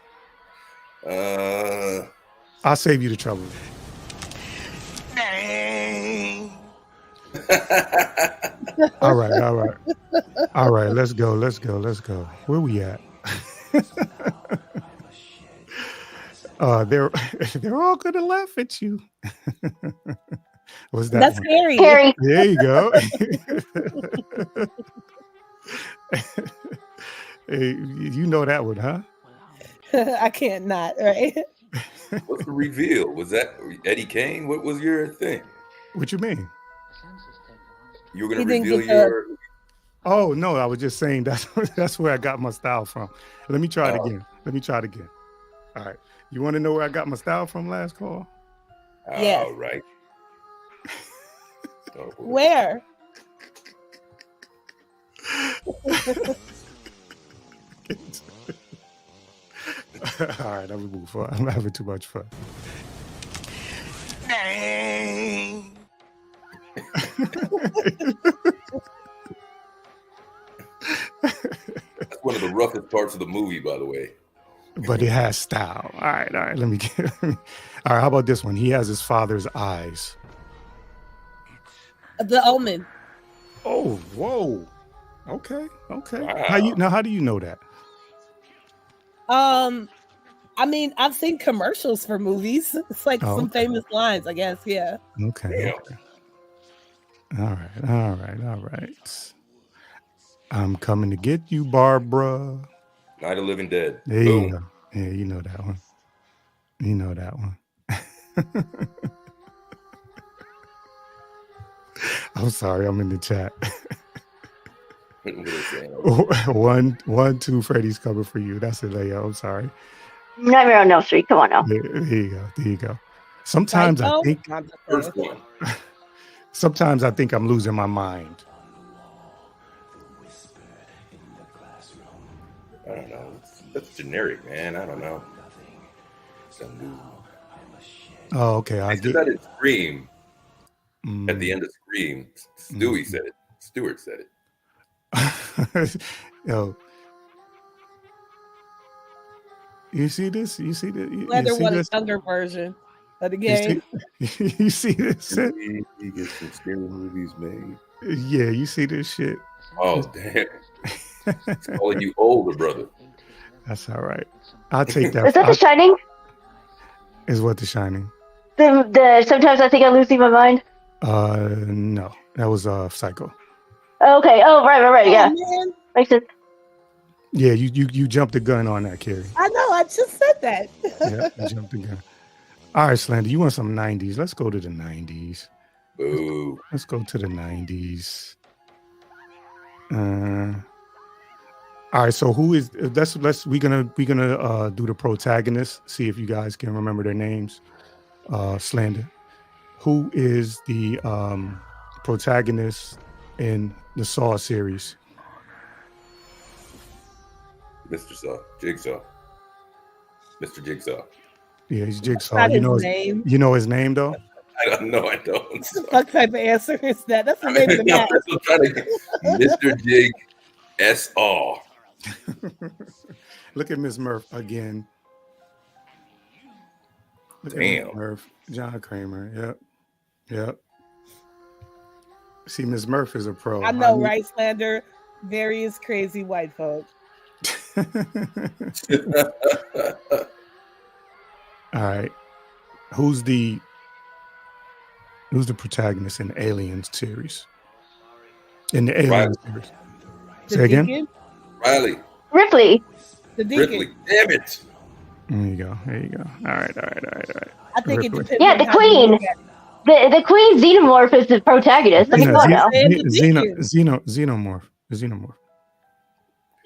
I'll save you the trouble. All right. Let's go. Where we at? They're all gonna laugh at you. What's that? That's one? scary. Scary. There you go. Hey, you know that one, huh? I can't not, right? What's the reveal? Was that Eddie Kane? What was your thing? What you mean? You were gonna He didn't reveal get the- your. Oh no, I was just saying that's where I got my style from. Let me try it again. All right. You want to know where I got my style from last call? Yes. All right. Oh, boy. Where? All right, I'm moving forward. I'm having too much fun. That's one of the roughest parts of the movie, by the way. But it has style. All right. Let me get. All right. How about this one? He has his father's eyes. The Omen. Oh, whoa. Okay. Wow. How do you know that? I mean, I've seen commercials for movies. It's like some famous lines, I guess. Yeah. Okay. All right. I'm coming to get you, Barbara. Night of Living Dead. There Boom. you go. Yeah, you know that one. I'm sorry, I'm in the chat. What are they saying? 1, 2, Freddy's coming for you. That's it, Leia. I'm sorry. Nightmare on Elm Street. Come on now. There you go. Sometimes I think First one. Sometimes I think I'm losing my mind. I don't know. That's generic, man. I don't know. Oh, okay. I did that in Scream. At the end of Scream, Stewie said it. Stewart said it. Yo, you see this? Leather won a younger version of the game. You see this shit? He gets some scary movies made. Yeah, you see this shit? Oh, damn. It's calling you older, brother. That's all right. I'll take that. Is that The Shining? Is what The Shining? The Sometimes I Think I'm Losing My Mind? No. That was Psycho. Okay. Oh, right. Yeah. Man. Makes sense. Yeah, you jumped the gun on that, Carrie. I know. I just said that. Yeah, you jumped the gun. All right, Slander, you want some 90s. Let's go to the 90s. Boo. Let's go to the 90s. All right, so who is we're gonna do the protagonists, see if you guys can remember their names. Slander. Who is the protagonist in the Saw series? Mr. Saw. Jigsaw. Mr. Jigsaw. Yeah, he's Jigsaw. Not his name. You know his name though? I don't know. I don't. What type of answer is that? That's the name of the match. Mr. Jig S.R. Look at Miss Murph again. Damn. Murph. John Kramer. Yep. See, Miss Murph is a pro. I know, right, Slander? Various crazy white folk. All right. Who's the protagonist in the Aliens series? In the Aliens series. Say again? Riley. Ripley. The Deacon. Ripley. Damn it. There you go. All right. I think it Ripley. depends. Yeah, on the how you Queen. look at it. The Queen Xenomorph is the protagonist. I mean, what now? Xenomorph.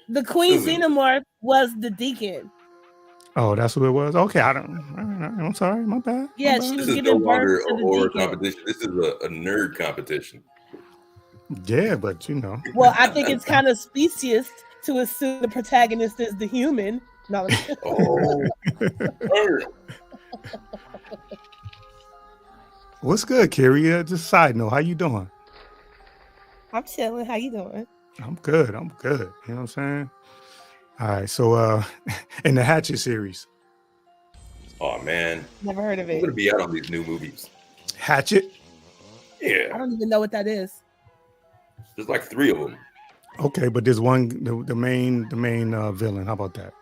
The Queen Xenomorph was the Deacon. Oh, that's what it was. Okay, I'm sorry. My bad. Yeah, she was This is no giving longer birth to a the horror Deacon. competition. This is a nerd competition. Yeah, but you know. Well, I think it's kind of specious to assume the protagonist is the human. No. Oh. What's good, Carrie? Just a side note, how you doing? I'm chilling. How you doing? I'm good. You know what I'm saying? All right. So in the Hatchet series. Oh man. Never heard of I'm it. gonna be out on these new movies. Hatchet? Yeah. I don't even know what that is. There's like 3 of them. Okay, but there's one, the main villain. How about that?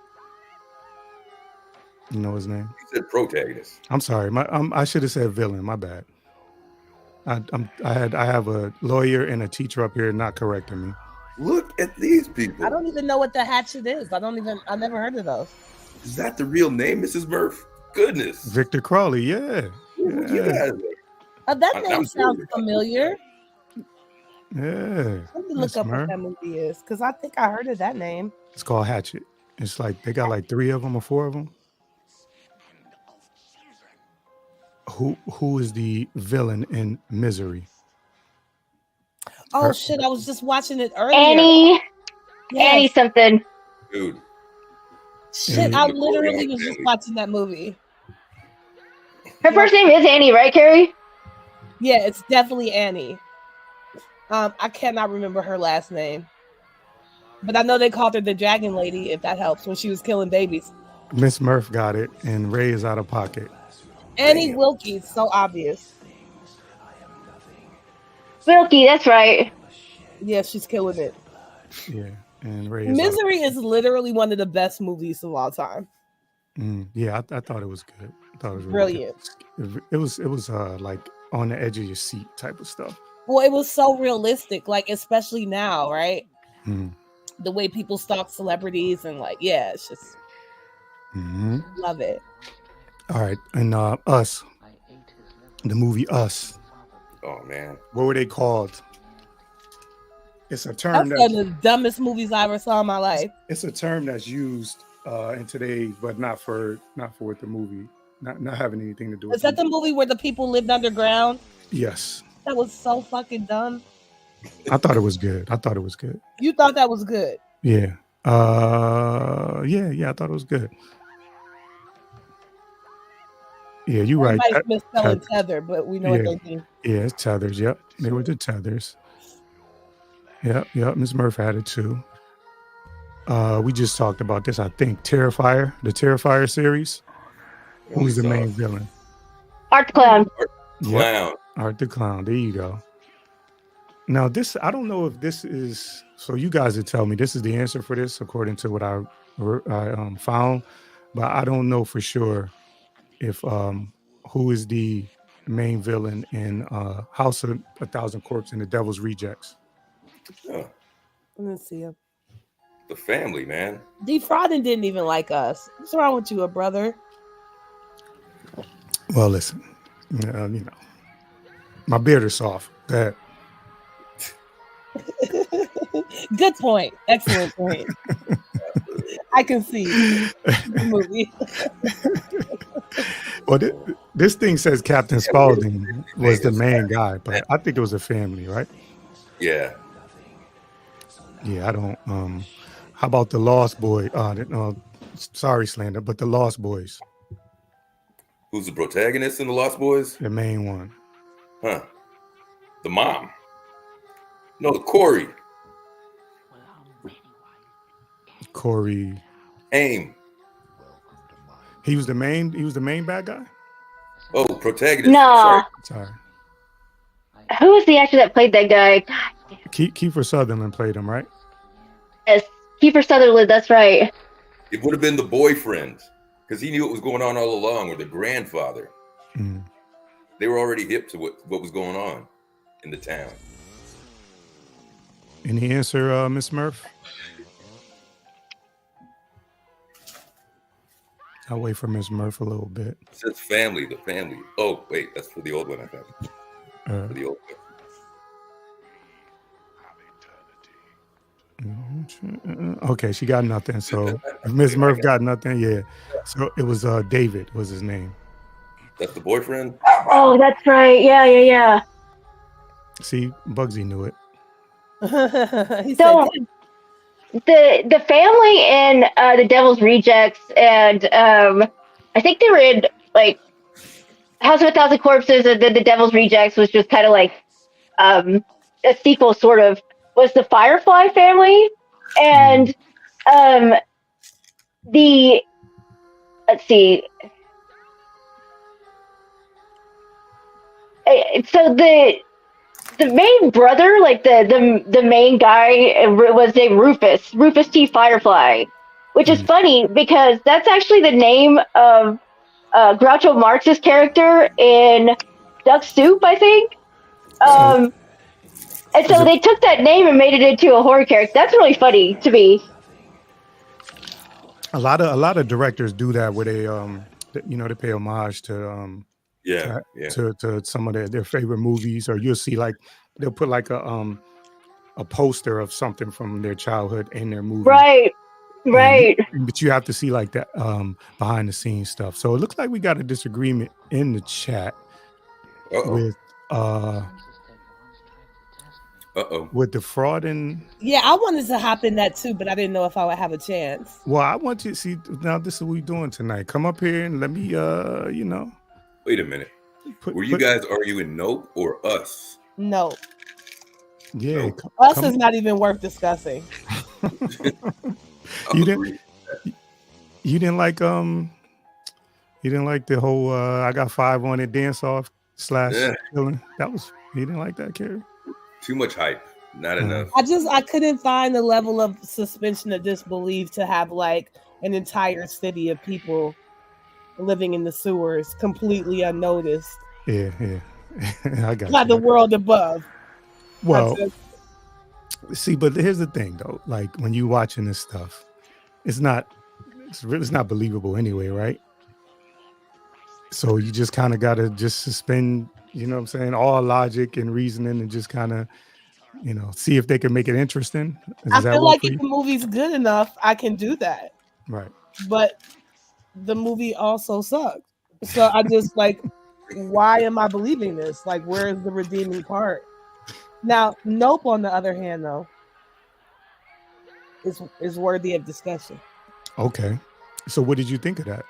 You know his name? You said protagonist. I'm sorry. I should have said villain. My bad. I have a lawyer and a teacher up here not correcting me. Look at these people. I don't even know what the hatchet is. I never heard of those. Is that the real name, Mrs. Murph? Goodness. Victor Crawley, yeah. You guys. That name sounds familiar. Yeah. Let me look up what that movie is, because I think I heard of that name. It's called Hatchet. It's like they got like 3 of them or 4 of them. Who is the villain in Misery? Oh shit! I was just watching it earlier. Annie something. Dude. Shit! I literally was just watching that movie. Her first name is Annie, right, Carrie? Yeah, it's definitely Annie. I cannot remember her last name, but I know they called her the Dragon Lady. If that helps, when she was killing babies. Miss Murph got it, and Ray is out of pocket. Annie Wilkie, so obvious. Wilkie, that's right. Yeah, she's killing it. Yeah, and Ray is Misery is literally one of the best movies of all time. Yeah, I thought it was good. I thought it was really brilliant. Good. It was like on the edge of your seat type of stuff. Well, it was so realistic, like especially now, right? The way people stalk celebrities and like, yeah, it's just love it. All right, and Us, the movie Us. Oh man, what were they called? It's a term that's one of the dumbest movies I ever saw in my life. It's a term that's used in today, but not for the movie, not having anything to do with. Is that the movie where the people lived underground? Yes. That was so fucking dumb. I thought it was good. You thought that was good? Yeah. Yeah. I thought it was good. Yeah, you're right. Everybody's misspelling tether, but we know what they mean. Yeah, it's tethers. Yep, they were the tethers. Yep. Miss Murph had it too. We just talked about this. I think Terrifier, the Terrifier series. Who's the main villain? Art the Clown. Art the Clown. There you go. Now this, I don't know if this is. So you guys would tell me this is the answer for this, according to what I found, but I don't know for sure if who is the main villain in House of a Thousand Corpses and the Devil's Rejects. Oh. Let's see him. The family, man. Defrauding didn't even like us. What's wrong with you, brother? Well, listen, you know, my beard is soft. Go ahead. Good point. Excellent point. I can see the movie. Well, this thing says Captain Spaulding was the main guy, but I think it was a family, right? Yeah. Yeah, I don't. How about the Lost Boy? Sorry, slander, but the Lost Boys. Who's the protagonist in the Lost Boys? The main one. Huh. The mom. No, Corey. Corey. Aim. He was the main bad guy? Oh, protagonist. No. Sorry. Who was the actor that played that guy? God. Kiefer Sutherland played him, right? Yes, Kiefer Sutherland, that's right. It would have been the boyfriend, because he knew what was going on all along, or the grandfather. They were already hip to what was going on in the town. Any answer, Miss Murph? I'll wait for Miss Murph a little bit. It says family, the family. Oh, wait, that's for the old one, I think. For the old one. Okay, she got nothing. So Miss Murph got nothing. Yeah. So it was David was his name. That's the boyfriend? Oh, that's right. Yeah. See, Bugsy knew it. So the family in the Devil's Rejects, and I think they were in like House of a Thousand Corpses, and then the Devil's Rejects was just kind of like a sequel, sort of, was the Firefly family, and let's see. So the main brother, like the main guy, was named Rufus T. Firefly, which is funny because that's actually the name of Groucho Marx's character in Duck Soup, I think. So And is so it they took that name and made it into a horror character. That's really funny to me. a lot of directors do that where they they pay homage to Yeah, to some of their favorite movies, or you'll see like they'll put like a poster of something from their childhood in their movie. Right. But you have to see like that behind the scenes stuff. So it looks like we got a disagreement in the chat with with the fraud and yeah, I wanted to hop in that too, but I didn't know if I would have a chance. Well, I want you to see now. This is what we're doing tonight. Come up here and let me Wait a minute. Were you guys arguing Nope or Us? Nope. Yeah, Us is not even worth discussing. You didn't like the whole I got 5 on it dance off / killing. That was you didn't like that, Carrie? Too much hype, not enough. I couldn't find the level of suspension of disbelief to have like an entire city of people living in the sewers completely unnoticed. Yeah. I got by the world above. Well, see, but here's the thing though. Like when you watching this stuff, it's not believable anyway, right? So you just kind of got to just suspend, you know what I'm saying, all logic and reasoning and just kind of, see if they can make it interesting. I feel like if the movie's good enough, I can do that. Right. But the movie also sucked. So I just like, why am I believing this? Like, where is the redeeming part? Now, Nope, on the other hand, though, is worthy of discussion. Okay. So what did you think of that?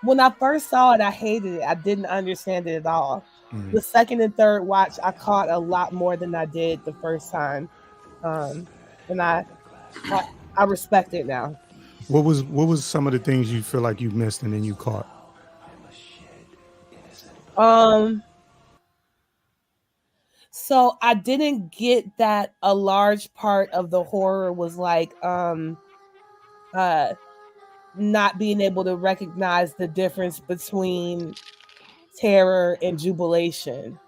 When I first saw it, I hated it. I didn't understand it at all. Mm-hmm. The second and third watch, I caught a lot more than I did the first time. And I respect it now. What was some of the things you feel like you missed and then you caught? So I didn't get that a large part of the horror was like not being able to recognize the difference between terror and jubilation.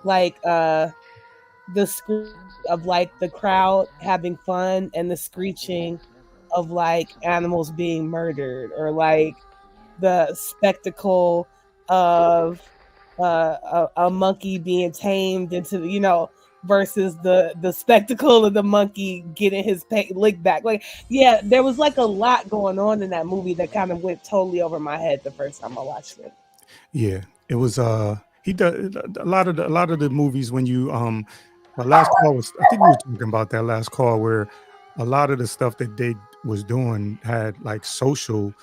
Like the scream of like the crowd having fun and the screeching of like animals being murdered, or like the spectacle of a monkey being tamed into, versus the spectacle of the monkey getting his lick back. Like, yeah, there was like a lot going on in that movie that kind of went totally over my head the first time I watched it. Yeah, it was he does a lot of the movies when you my last call was, I think we were talking about that last call, where a lot of the stuff that they was doing had like social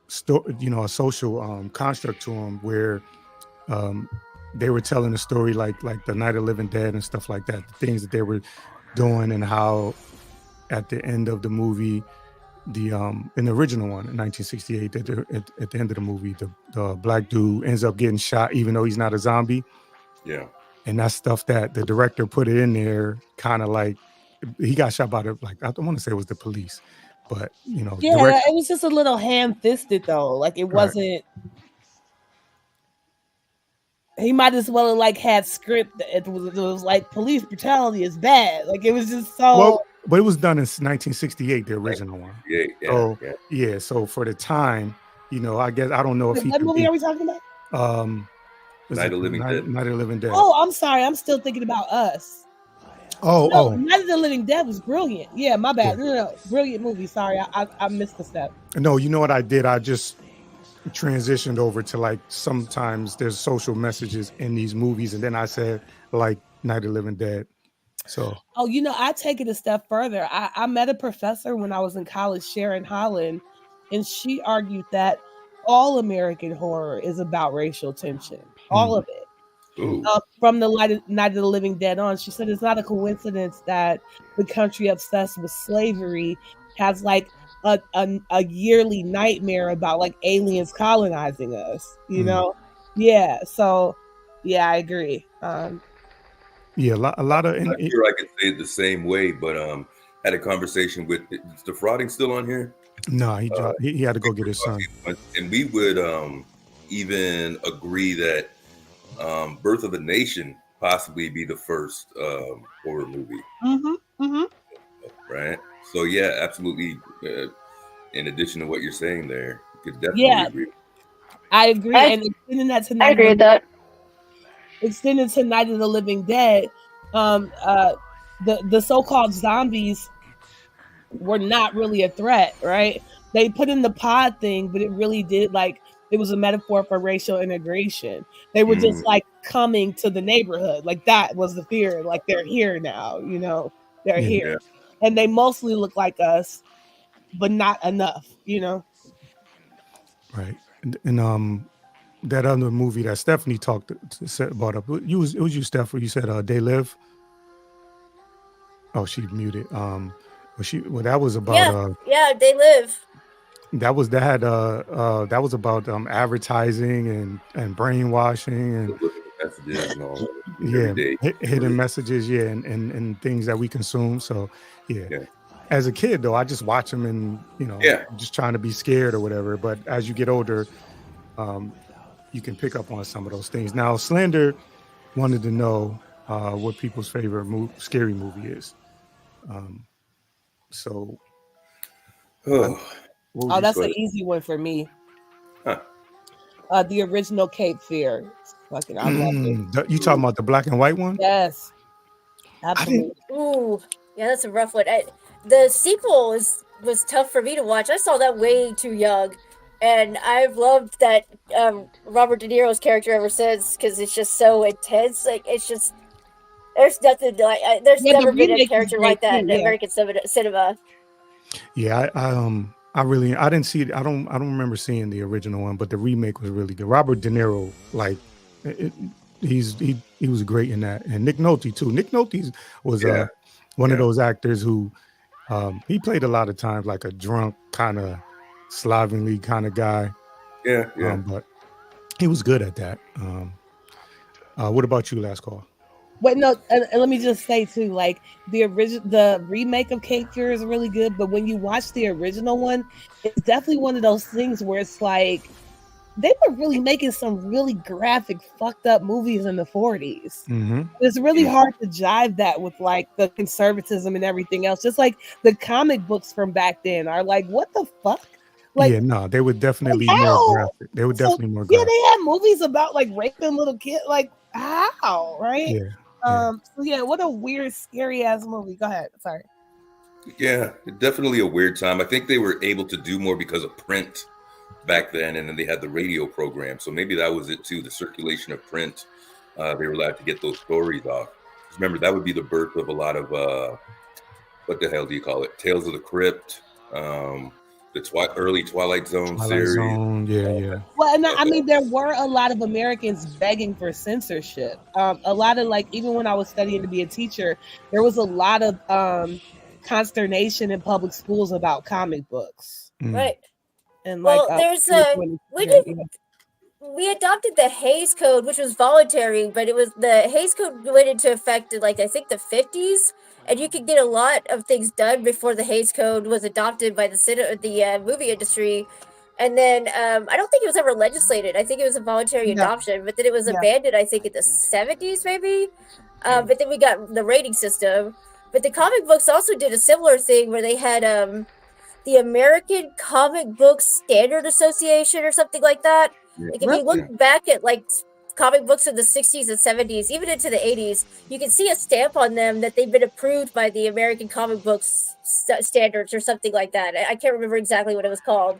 a social construct to them, where they were telling a story like the Night of the Living Dead and stuff like that, the things that they were doing, and how at the end of the movie, in the original one in 1968, at the end of the movie, the black dude ends up getting shot even though he's not a zombie. Yeah. And that's stuff that the director put it in there, kind of like he got shot by I don't want to say it was the police, but yeah, it was just a little ham-fisted though. Like it wasn't. He might as well have like had script. It was like police brutality is bad. Like it was just so. Well, but it was done in 1968, the original one. Yeah. So for the time, I guess I don't know if what movie are we talking about? Night of the Living Dead. Night of the Living Dead. Oh, I'm sorry. I'm still thinking about Us. Night of the Living Dead was brilliant. Yeah, my bad. Yeah. No, brilliant movie. Sorry, I missed the step. No, you know what I did? I just transitioned over to like sometimes there's social messages in these movies, and then I said like Night of the Living Dead. So I take it a step further. I met a professor when I was in college, Sharon Holland, and she argued that all American horror is about racial tension. All of it. From the Night of the Living Dead on, she said it's not a coincidence that the country obsessed with slavery has like a yearly nightmare about like aliens colonizing us, Yeah. So yeah, I agree. Yeah, a lot of. I'm not sure I could say it the same way, but had a conversation with. Is the frauding still on here? No, he had to go get his son. And we would even agree that Birth of a Nation possibly be the first horror movie. Right. So yeah, absolutely. In addition to what you're saying there, you could definitely agree. I agree. And extending that to I agree with that. Extending to Night of the Living Dead, the so-called zombies were not really a threat, right? They put in the pod thing, but it really did it was a metaphor for racial integration. They were just coming to the neighborhood. Like that was the fear. Like they're here now, they're here. Yeah. And they mostly look like us, but not enough, Right. And that other movie that Stephanie brought up, it was you, Steph, where you said They Live. Oh, she muted. That was about They Live. That was about advertising and brainwashing and messages and all that. Hidden messages, and things that we consume. So as a kid though, I just watch them and just trying to be scared or whatever. But as you get older, you can pick up on some of those things. Now, Slender wanted to know what people's favorite scary movie is. That's an easy one for me. Huh. The original Cape Fear. Fucking, I love it. You talking about the black and white one? Yes, absolutely. Ooh, yeah, that's a rough one. The sequel was tough for me to watch. I saw that way too young, and I've loved that Robert De Niro's character ever since because it's just so intense. Like it's just there's nothing like there's never been a character like that in American cinema. Yeah, I didn't see it. I don't remember seeing the original one, but the remake was really good. Robert De Niro, he was great in that, and Nick Nolte too. Nick Nolte was one of those actors who he played a lot of times like a drunk kind of slovenly kind of guy. But he was good at that. What about you, Last Call? But no, and let me just say too, like the remake of Cape Fear is really good, but when you watch the original one, it's definitely one of those things where it's like they were really making some really graphic, fucked up movies in the 40s. Mm-hmm. It's really hard to jive that with like the conservatism and everything else. Just like the comic books from back then are like, what the fuck? Like, they were definitely more graphic. They were definitely more graphic. Yeah, they had movies about like raping little kids. Like, how? Right? What a weird, scary ass movie. Go ahead. Sorry. Yeah, definitely a weird time. I think they were able to do more because of print back then, and then they had the radio program. So maybe that was it too. The circulation of print, they were allowed to get those stories off. Remember, that would be the birth of a lot of what the hell do you call it? Tales of the Crypt, the early Twilight Zone series. Well, and I mean, there were a lot of Americans begging for censorship. A lot of even when I was studying to be a teacher, there was a lot of consternation in public schools about comic books. Right. And we adopted the Hays Code, which was voluntary, but the Hays Code went into effect in I think the 50s, and you could get a lot of things done before the Hays Code was adopted by the movie industry. And then I don't think it was ever legislated. I think it was a voluntary adoption, but then it was abandoned, I think, in the 70s maybe. But then we got the rating system. But the comic books also did a similar thing where they had the American Comic Book Standard Association or something like that. If you look back at comic books in the 60s and 70s, even into the 80s, you can see a stamp on them that they've been approved by the American Comic Books Standards or something like that. I can't remember exactly what it was called,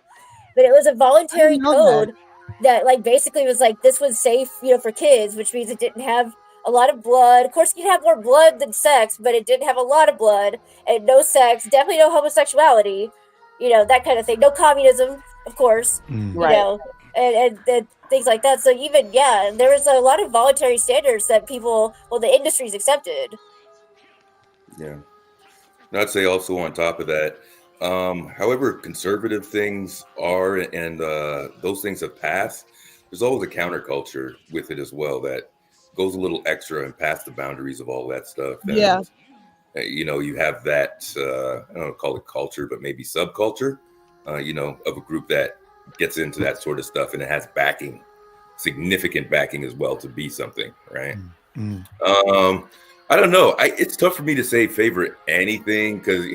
but it was a voluntary code that basically was this was safe, for kids, which means it didn't have a lot of blood. Of course, you have more blood than sex, but it didn't have a lot of blood and no sex, definitely no homosexuality, that kind of thing. No communism, of course, and things like that. So even, there was a lot of voluntary standards that the industries accepted. Yeah. I'd say also on top of that, however conservative things are and those things have passed, there's always a counterculture with it as well that goes a little extra and past the boundaries of all that stuff. And, yeah. You know, you have that, I don't know, call it culture, but maybe subculture, you know, of a group that gets into that sort of stuff, and it has backing, significant backing as well to be something, right? I don't know. It's tough for me to say favorite anything, because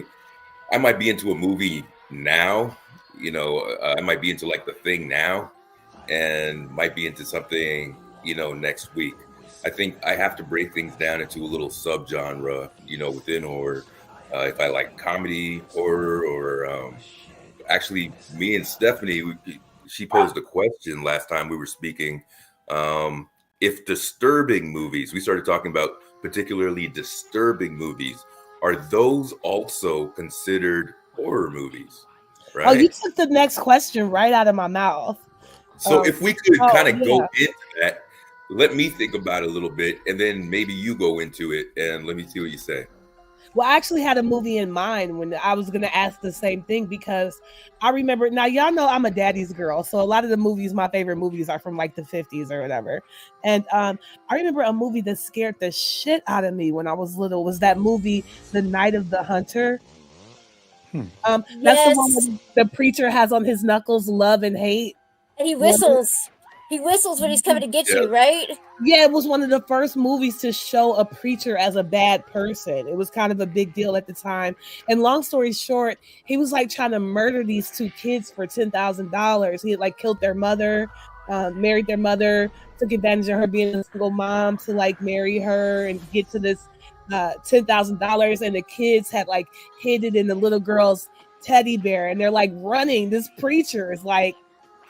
I might be into a movie now, you know, I might be into like The Thing now, and might be into something, you know, next week. I think I have to break things down into a little subgenre, you know, within horror. If I like comedy horror, or actually, me and Stephanie, she posed a question last time we were speaking. If disturbing movies, we started talking about particularly disturbing movies, are those also considered horror movies? Right. Oh, you took the next question right out of my mouth. So if we could kind of go into that, let me think about it a little bit, and then maybe you go into it, and let me see what you say. Well, I actually had a movie in mind when I was going to ask the same thing, because I remember, now y'all know I'm a daddy's girl, so a lot of the movies, my favorite movies, are from like the 50s or whatever. And I remember a movie that scared the shit out of me when I was little was that movie, The Night of the Hunter. That's the one where the preacher has on his knuckles love and hate. And he whistles. He whistles when he's coming to get you, right? Yeah, it was one of the first movies to show a preacher as a bad person. It was kind of a big deal at the time. And long story short, he was like trying to murder these two kids for $10,000. He had like killed their mother, married their mother, took advantage of her being a single mom to like marry her and get to this $10,000. And the kids had like hid it in the little girl's teddy bear. And they're like running. This preacher is like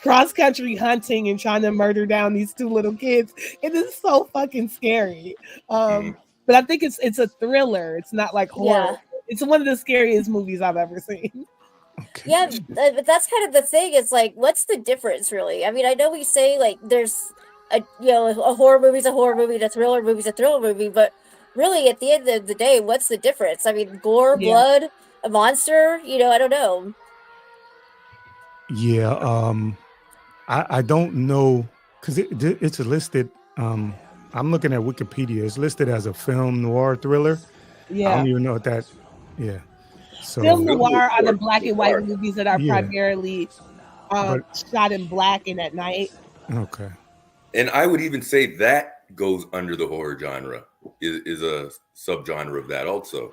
cross-country hunting and trying to murder down these two little kids. It is so fucking scary. But I think it's a thriller. It's not like horror. It's one of the scariest movies I've ever seen. Yeah, but that's kind of the thing. It's like, what's the difference, really? I mean, I know we say like there's a horror movie's a horror movie, a thriller movie's a thriller movie, but really at the end of the day, what's the difference? I mean, gore, blood, a monster, you know, I don't know. Yeah, I don't know, because it's listed. I'm looking at Wikipedia. It's listed as a film noir thriller. Yeah, I don't even know what that. Yeah, so film noir are the black and white movies that are primarily shot in black and at night. Okay. And I would even say that goes under the horror genre. Is a subgenre of that also.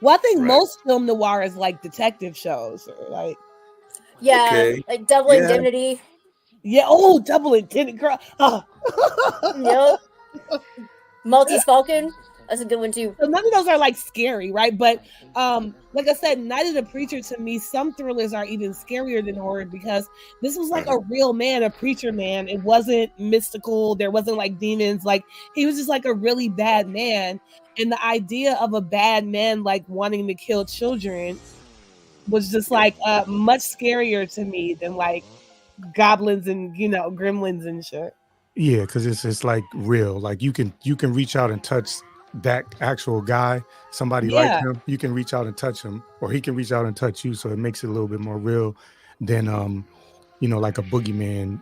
Well, I think most film noir is like detective shows, or like. Yeah, like Double Indemnity. Yeah, Double Indemnity, girl. Yep. Maltese Falcon. That's a good one too. So none of those are like scary, right? But like I said, Night of the Preacher, to me, some thrillers are even scarier than horror, because this was like a real man, a preacher man. It wasn't mystical. There wasn't like demons. Like, he was just like a really bad man. And the idea of a bad man like wanting to kill children was just like much scarier to me than like goblins and, you know, gremlins and shit. Yeah, because it's like real. Like you can reach out and touch that actual guy, somebody like him. You can reach out and touch him, or he can reach out and touch you. So it makes it a little bit more real than you know, like a boogeyman,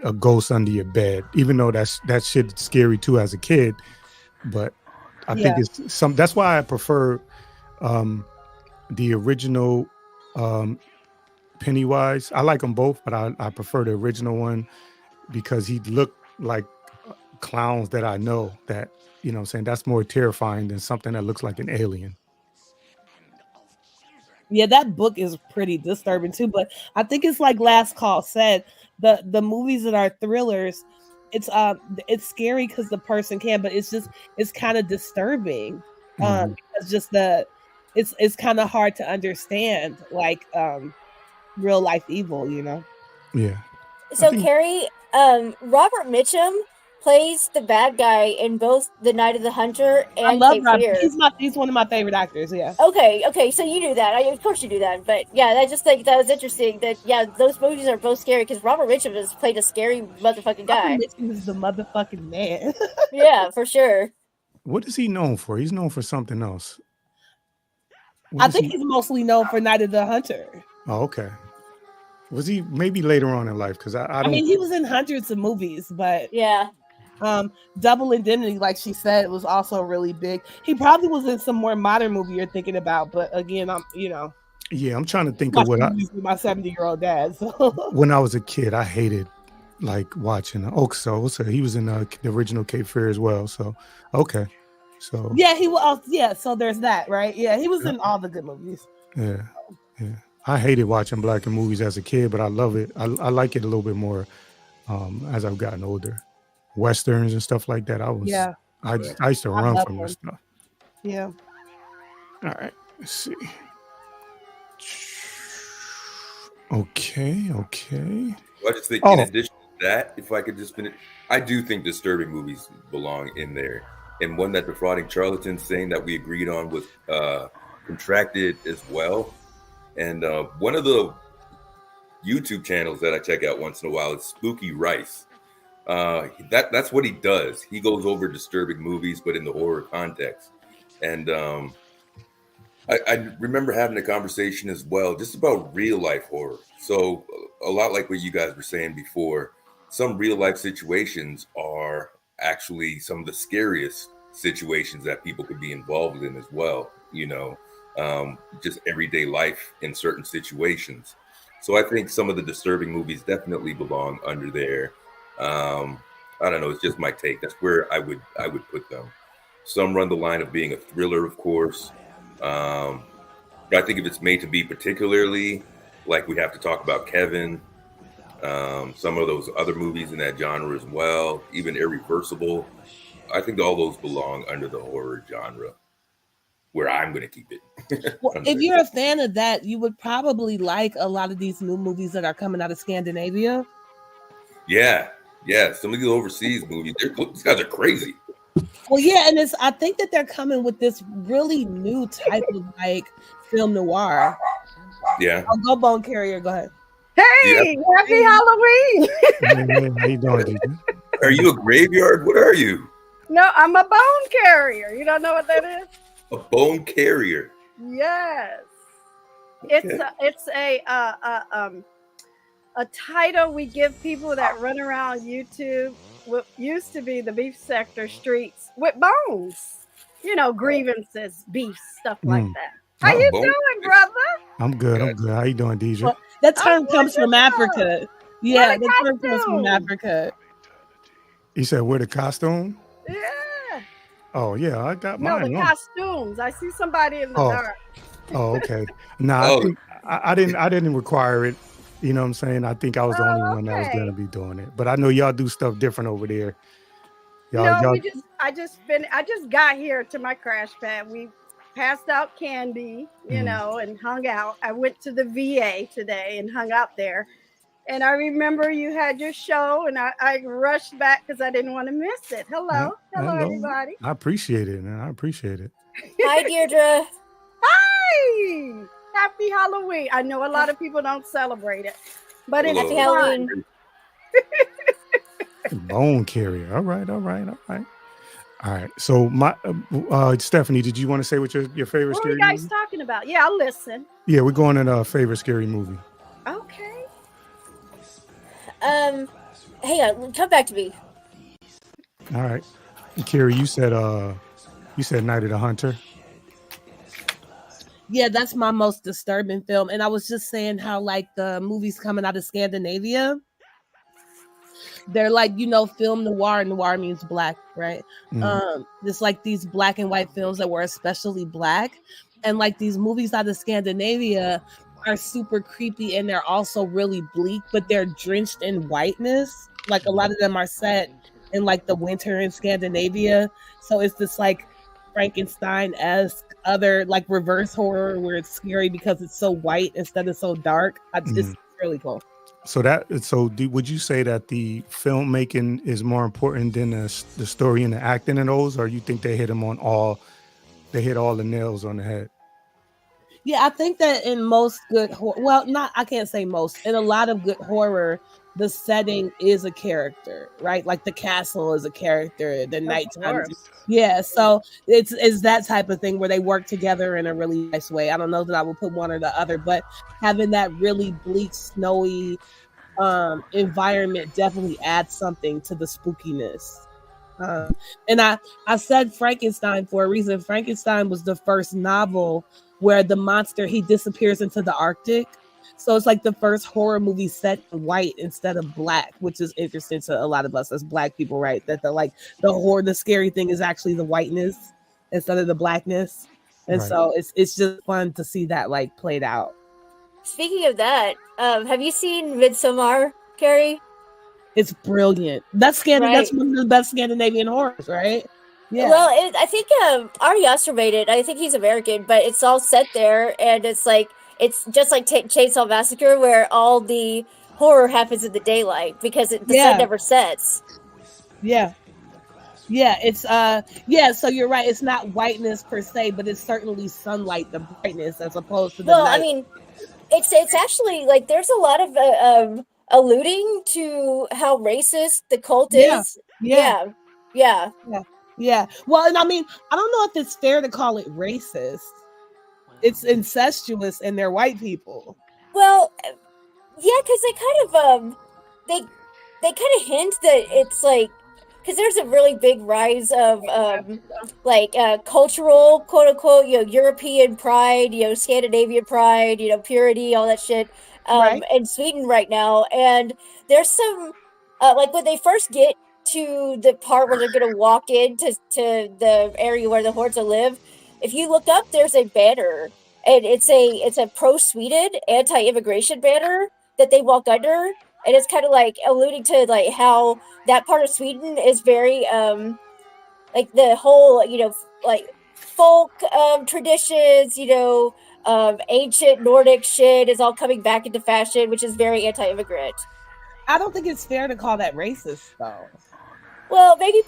a ghost under your bed. Even though that shit's scary too as a kid, but I think it's some. That's why I prefer the original Pennywise. I like them both, but I prefer the original one because he looked like clowns that I know, that, you know what I'm saying, that's more terrifying than something that looks like an alien. Yeah, that book is pretty disturbing too, but I think it's like Last Call said, the movies that are thrillers, it's scary because the person can, but it's kind of disturbing. It's just it's kind of hard to understand, like real life evil, you know. Yeah. So Carrie, Robert Mitchum plays the bad guy in both The Night of the Hunter and I love Cape Robert. Fear. He's one of my favorite actors. Yeah. Okay, so you knew that. Of course you knew that. But yeah, I just think that was interesting. That those movies are both scary because Robert Mitchum has played a scary motherfucking guy. Robert Mitchum is the motherfucking man. Yeah, for sure. What is he known for? He's known for something else. I think he's mostly known for Night of the Hunter. Oh, okay. Was he maybe later on in life? Because I don't. I mean, he was in hundreds of movies, but yeah. Double Indemnity, like she said, was also really big. He probably was in some more modern movie you're thinking about, but again, I'm I'm trying to think of what with my 70-year-old dad. So. When I was a kid, I hated like watching so he was in the original Cape Fear as well. So okay, so yeah, he was. Yeah, so there's that, right? Yeah, he was in all the good movies. Yeah. I hated watching black and movies as a kid, but I love it. I like it a little bit more as I've gotten older. Westerns and stuff like that. I used to run from this stuff. Yeah. All right. Let's see. Okay. Well, I just think in addition to that, if I could just finish, I do think disturbing movies belong in there. And one that Defrauding Charlatans saying that we agreed on was Contracted as well. And one of the YouTube channels that I check out once in a while is Spooky Rice. That's what he does. He goes over disturbing movies, but in the horror context. And I remember having a conversation as well, just about real life horror. So a lot like what you guys were saying before, some real life situations are actually some of the scariest situations that people could be involved in as well. Just everyday life in certain situations. So I think some of the disturbing movies definitely belong under there. I don't know. It's just my take. That's where I would put them. Some run the line of being a thriller, of course. But I think if it's made to be particularly, like we have to talk about Kevin, some of those other movies in that genre as well, even Irreversible, I think all those belong under the horror genre, where I'm going to keep it. Well, if you're a fan of that, you would probably like a lot of these new movies that are coming out of Scandinavia. Yeah. Some of these overseas movies, these guys are crazy. Well, yeah, and I think that they're coming with this really new type of like film noir. Yeah. I'll go Bone Carrier. Go ahead. Hey, happy Halloween! How you doing, DJ? Are you a graveyard? What are you? No, I'm a bone carrier. You don't know what that is? A bone carrier. Yes. It's a title we give people that run around YouTube, what used to be the beef sector streets with bones. Grievances, beef, stuff like that. How you doing, brother? I'm good. How you doing, DJ? Well, that term comes from Africa. Yeah, that term comes from Africa. You said wear the costume? Yeah. Oh yeah, I got mine. No, the costumes. I see somebody in the dark. Oh, okay. I didn't require it. You know what I'm saying? I think I was the only one that was gonna be doing it. But I know y'all do stuff different over there. I just got here to my crash pad. We passed out candy, and hung out. I went to the VA today and hung out there. And I remember you had your show, and I rushed back because I didn't want to miss it. Hello, everybody. I appreciate it, man. I appreciate it. Hi, Deirdre. Hi. Happy Halloween. I know a lot of people don't celebrate it, but it's Happy Halloween. Bone carrier. All right. So my Stephanie, did you want to say what your favorite what scary are you guys movie? talking about? Yeah, I'll listen. Yeah, we're going to favorite scary movie. Okay. Hang on, come back to me. All right. Carrie, you said Night of the Hunter. Yeah, that's my most disturbing film. And I was just saying how like the movies coming out of Scandinavia, they're like, film noir. Noir means black, right? It's like these black and white films that were especially black. And like these movies out of Scandinavia are super creepy, and they're also really bleak, but they're drenched in whiteness. Like a lot of them are set in like the winter in Scandinavia. So it's this like Frankenstein-esque other like reverse horror where it's scary because it's so white instead of so dark. It's really cool. Would you say that the filmmaking is more important than the story and the acting in those, or you think they hit all the nails on the head? Yeah, I think that in most good horror, I can't say most, in a lot of good horror, the setting is a character, right? Like the castle is a character, the nighttime. Yeah, so it's that type of thing where they work together in a really nice way. I don't know that I would put one or the other, but having that really bleak, snowy environment definitely adds something to the spookiness. And I said Frankenstein for a reason. Frankenstein was the first novel where the monster, he disappears into the Arctic. So it's like the first horror movie set in white instead of black, which is interesting to a lot of us as black people, right? That the scary thing is actually the whiteness instead of the blackness. And so it's just fun to see that like played out. Speaking of that, have you seen Midsommar, Carrie? It's brilliant. That's one of the best Scandinavian horrors, right? Yeah. Well, I think Ari Aster made it. I think he's American, but it's all set there, and it's just like Chainsaw Massacre, where all the horror happens in the daylight because the sun never sets. Yeah. It's so you're right. It's not whiteness per se, but it's certainly sunlight, the brightness, as opposed to the night. I mean, it's actually like there's a lot of alluding to how racist the cult is. Yeah. Well, and I mean, I don't know if it's fair to call it racist. It's incestuous, and they're white people. Well, yeah, because they kind of they kind of hint that it's like, because there's a really big rise of cultural, quote unquote, European pride, Scandinavian pride, purity, all that shit, in Sweden right now. And there's some when they first get to the part where they're gonna walk into the area where the Horza live, if you look up, there's a banner, and it's a pro-Sweden anti-immigration banner that they walk under. And it's kind of like alluding to like how that part of Sweden is very like the whole, like folk traditions, ancient Nordic shit is all coming back into fashion, which is very anti-immigrant. I don't think it's fair to call that racist though. Well, maybe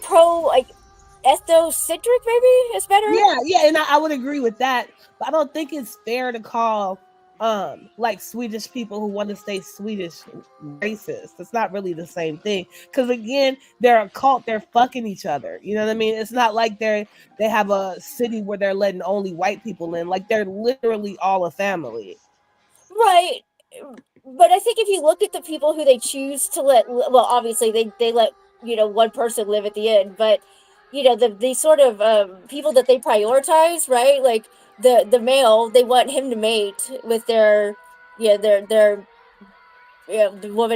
ethnocentric maybe is better. Yeah, and I would agree with that. But I don't think it's fair to call like Swedish people who want to stay Swedish racist. It's not really the same thing, because again, they're a cult. They're fucking each other. You know what I mean? It's not like they have a city where they're letting only white people in. Like, they're literally all a family, right? But I think if you look at the people who they choose to let, well, obviously they let one person live at the end, but the sort of people that they prioritize, right? Like the male, they want him to mate with the woman,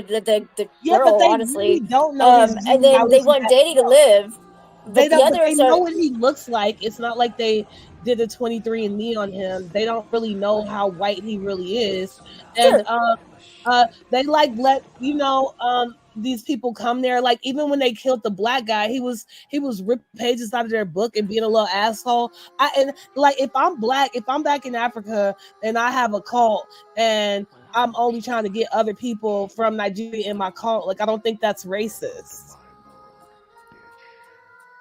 the girl, but they honestly really don't know and then they want Danny to live. They know what he looks like. It's not like they did a 23andMe on him. They don't really know how white he really is. And they let these people come there. Like, even when they killed the black guy, he was ripping pages out of their book and being a little asshole. If I'm black, if I'm back in Africa and I have a cult and I'm only trying to get other people from Nigeria in my cult, like, I don't think that's racist.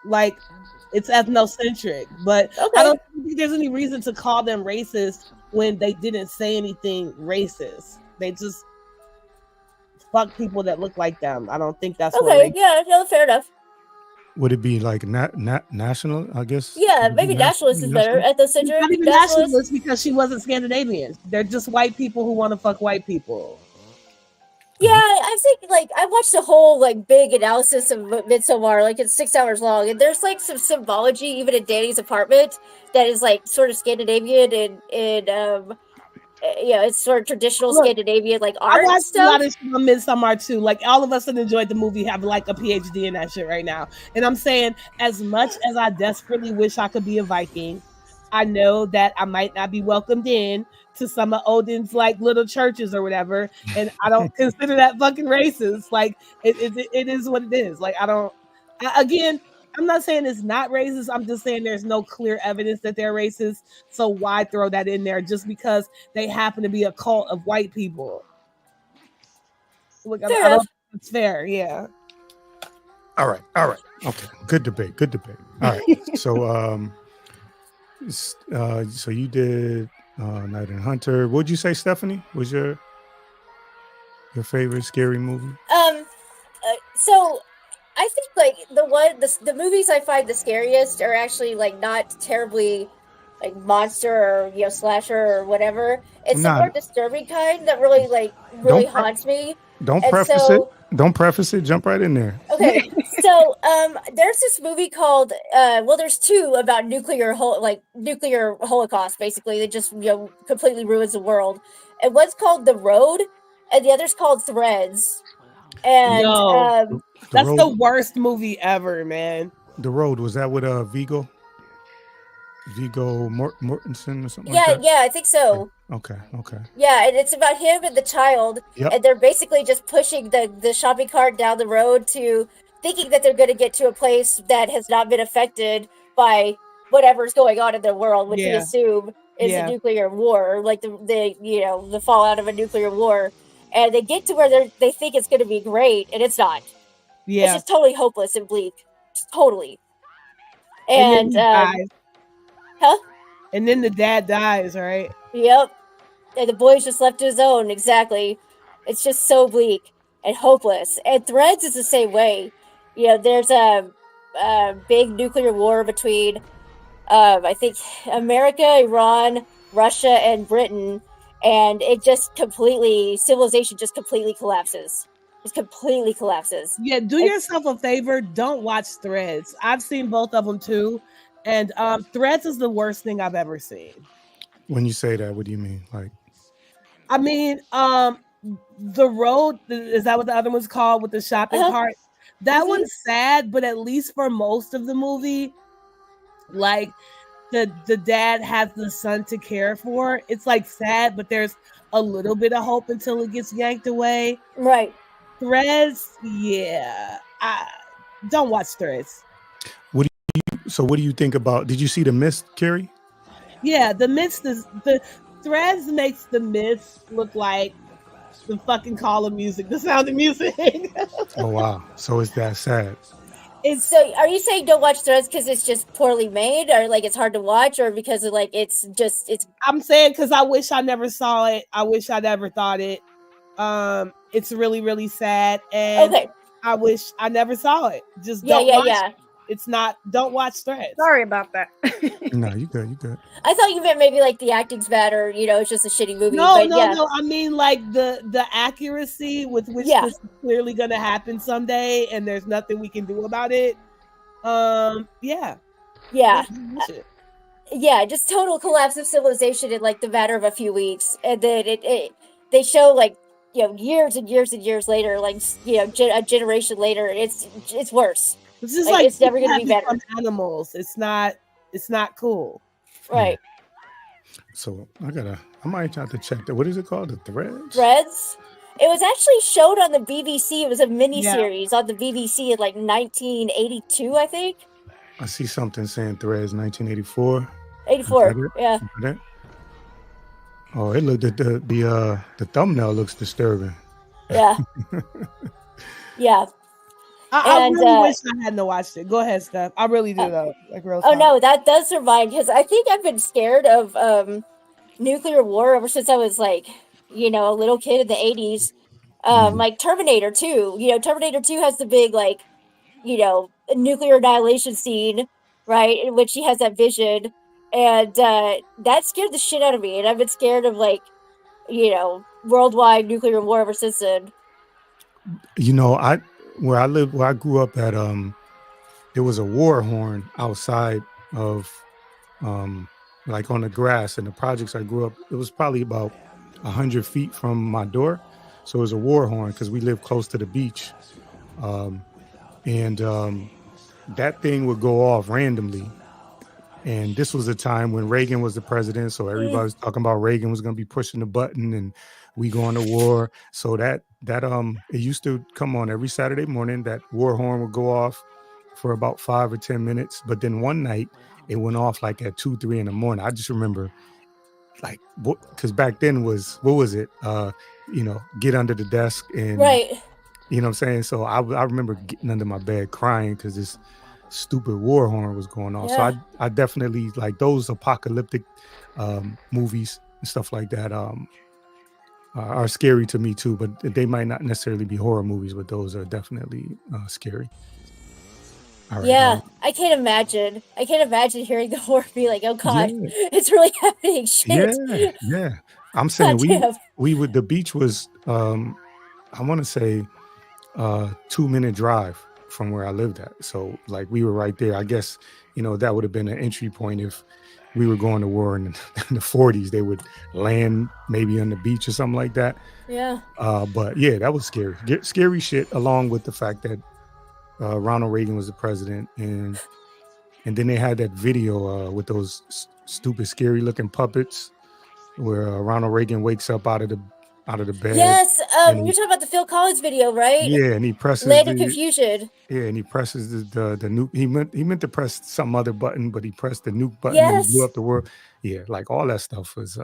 Like, it's ethnocentric, but I don't think there's any reason to call them racist when they didn't say anything racist. They just fuck people that look like them. I don't think that's okay. Yeah, no, fair enough. Would it be like national? I guess. Yeah, maybe nationalist is better. Ethnocentric. Not even nationalist, because she wasn't Scandinavian. They're just white people who want to fuck white people. Yeah, I think I watched a whole big analysis of Midsommar. It's 6 hours long, and there's some symbology even in Danny's apartment that is sort of Scandinavian and it's sort of traditional Scandinavian art. I watched stuff. a lot of shit on Midsommar too. All of us that enjoyed the movie have a PhD in that shit right now. And I'm saying, as much as I desperately wish I could be a Viking, I know that I might not be welcomed in to some of Odin's little churches or whatever, and I don't consider that fucking racist. It is what it is. I'm not saying it's not racist. I'm just saying there's no clear evidence that they're racist. So why throw that in there just because they happen to be a cult of white people? Look, I don't think it's fair. Yeah. All right. Okay. Good debate. All right. So you did Night and Hunter. What'd you say, Stephanie? Was your favorite scary movie? So I think the movies I find the scariest are actually not terribly like monster or slasher or whatever. It's the more disturbing kind that really haunts me. Don't preface it. Don't preface it. Jump right in there. Okay, so there's this movie called there's two about nuclear holocaust. Basically, that just completely ruins the world. And one's called The Road, and the other's called Threads. And that's the worst movie ever, man. The Road, was that with Viggo Mortensen or something like that? Yeah, I think so. Okay. Yeah, and it's about him and the child, and they're basically just pushing the shopping cart down the road to thinking that they're going to get to a place that has not been affected by whatever's going on in their world, which we assume is a nuclear war, like the fallout of a nuclear war. And they get to where they think it's going to be great, and it's not. Yeah, it's just totally hopeless and bleak, just totally. And and then the dad dies, right? Yep. And the boy's just left to his own. Exactly. It's just so bleak and hopeless. And Threads is the same way. There's a big nuclear war between, I think, America, Iran, Russia, and Britain. And it civilization just completely collapses. Just completely collapses. Yeah, do yourself a favor. Don't watch Threads. I've seen both of them too. And Threads is the worst thing I've ever seen. When you say that, what do you mean? I mean, The Road, is that what the other one's called, with the shopping cart? That one's sad, but at least for most of the movie, like the dad has the son to care for. It's sad, but there's a little bit of hope until it gets yanked away. Right. Threads, yeah. Don't watch Threads. What do you think about? Did you see The Mist, Carrie? Yeah, The Mist the Threads makes The Mist look like the fucking Call of Music, The Sound of Music. Oh wow! So it's that sad. So are you saying don't watch Threads because it's just poorly made, or it's hard to watch, or because of it's? I'm saying because I wish I never saw it. I wish I never thought it. It's really, really sad, and I wish I never saw it. Just don't watch it. It's not. Don't watch Threads. Sorry about that. No, you good. You good. I thought you meant maybe the acting's bad, or it's just a shitty movie. No. I mean the accuracy with which this is clearly going to happen someday, and there's nothing we can do about it. Yeah. Just total collapse of civilization in the matter of a few weeks, and then they show years and years and years later, a generation later, it's worse. This is it's never going to be better. Animals. It's not cool. Right. So I might have to check that. What is it called? The Threads? Threads? It was actually showed on the BBC. It was a mini-series on the BBC in 1982, I think. I see something saying Threads 1984. 84, yeah. Oh, it looked at the thumbnail looks disturbing. Yeah. Yeah. I really wish I hadn't watched it. Go ahead, Steph. I really do though. No, that does survive because I think I've been scared of nuclear war ever since I was a little kid in the 80s. Like Terminator 2. Terminator 2 has the big nuclear annihilation scene, right? In which he has that vision, and that scared the shit out of me. And I've been scared of worldwide nuclear war ever since then. Where I grew up at, there was a war horn outside of, on the grass in the projects I grew up. It was probably about 100 feet from my door. So it was a war horn because we lived close to the beach. And that thing would go off randomly. And this was a time when Reagan was the president. So everybody was talking about Reagan was going to be pushing the button and we going to war. So that it used to come on every Saturday morning. That war horn would go off for about 5 or 10 minutes. But then one night it went off at 2, 3 in the morning. I just remember because back then what was it? Get under the desk and right. You know what I'm saying? So I remember getting under my bed crying because this stupid war horn was going off. Yeah. So I definitely those apocalyptic movies and stuff like that are scary to me too, but they might not necessarily be horror movies, but those are definitely scary. All right. Yeah, I can't imagine. I can't imagine hearing the horror be like, "Oh God, Yeah, it's really happening." Shit. yeah. I'm saying God damn. we would the beach was I want to say 2-minute drive from where I lived at. So like we were right there. I guess that would have been an entry point if we were going to war in the 40s. They would land maybe on the beach or something like that. Yeah. But yeah, that was scary. Scary shit. Along with the fact that Ronald Reagan was the president, and then they had that video with those stupid, scary looking puppets where Ronald Reagan wakes up out of the bed. Yes, And you're talking about the Phil Collins video, right? yeah, and he presses Land of the Confusion. yeah, and he presses the nuke. He meant to press some other button, but he pressed the nuke button and he blew Yes. up the world. Yeah, like all that stuff was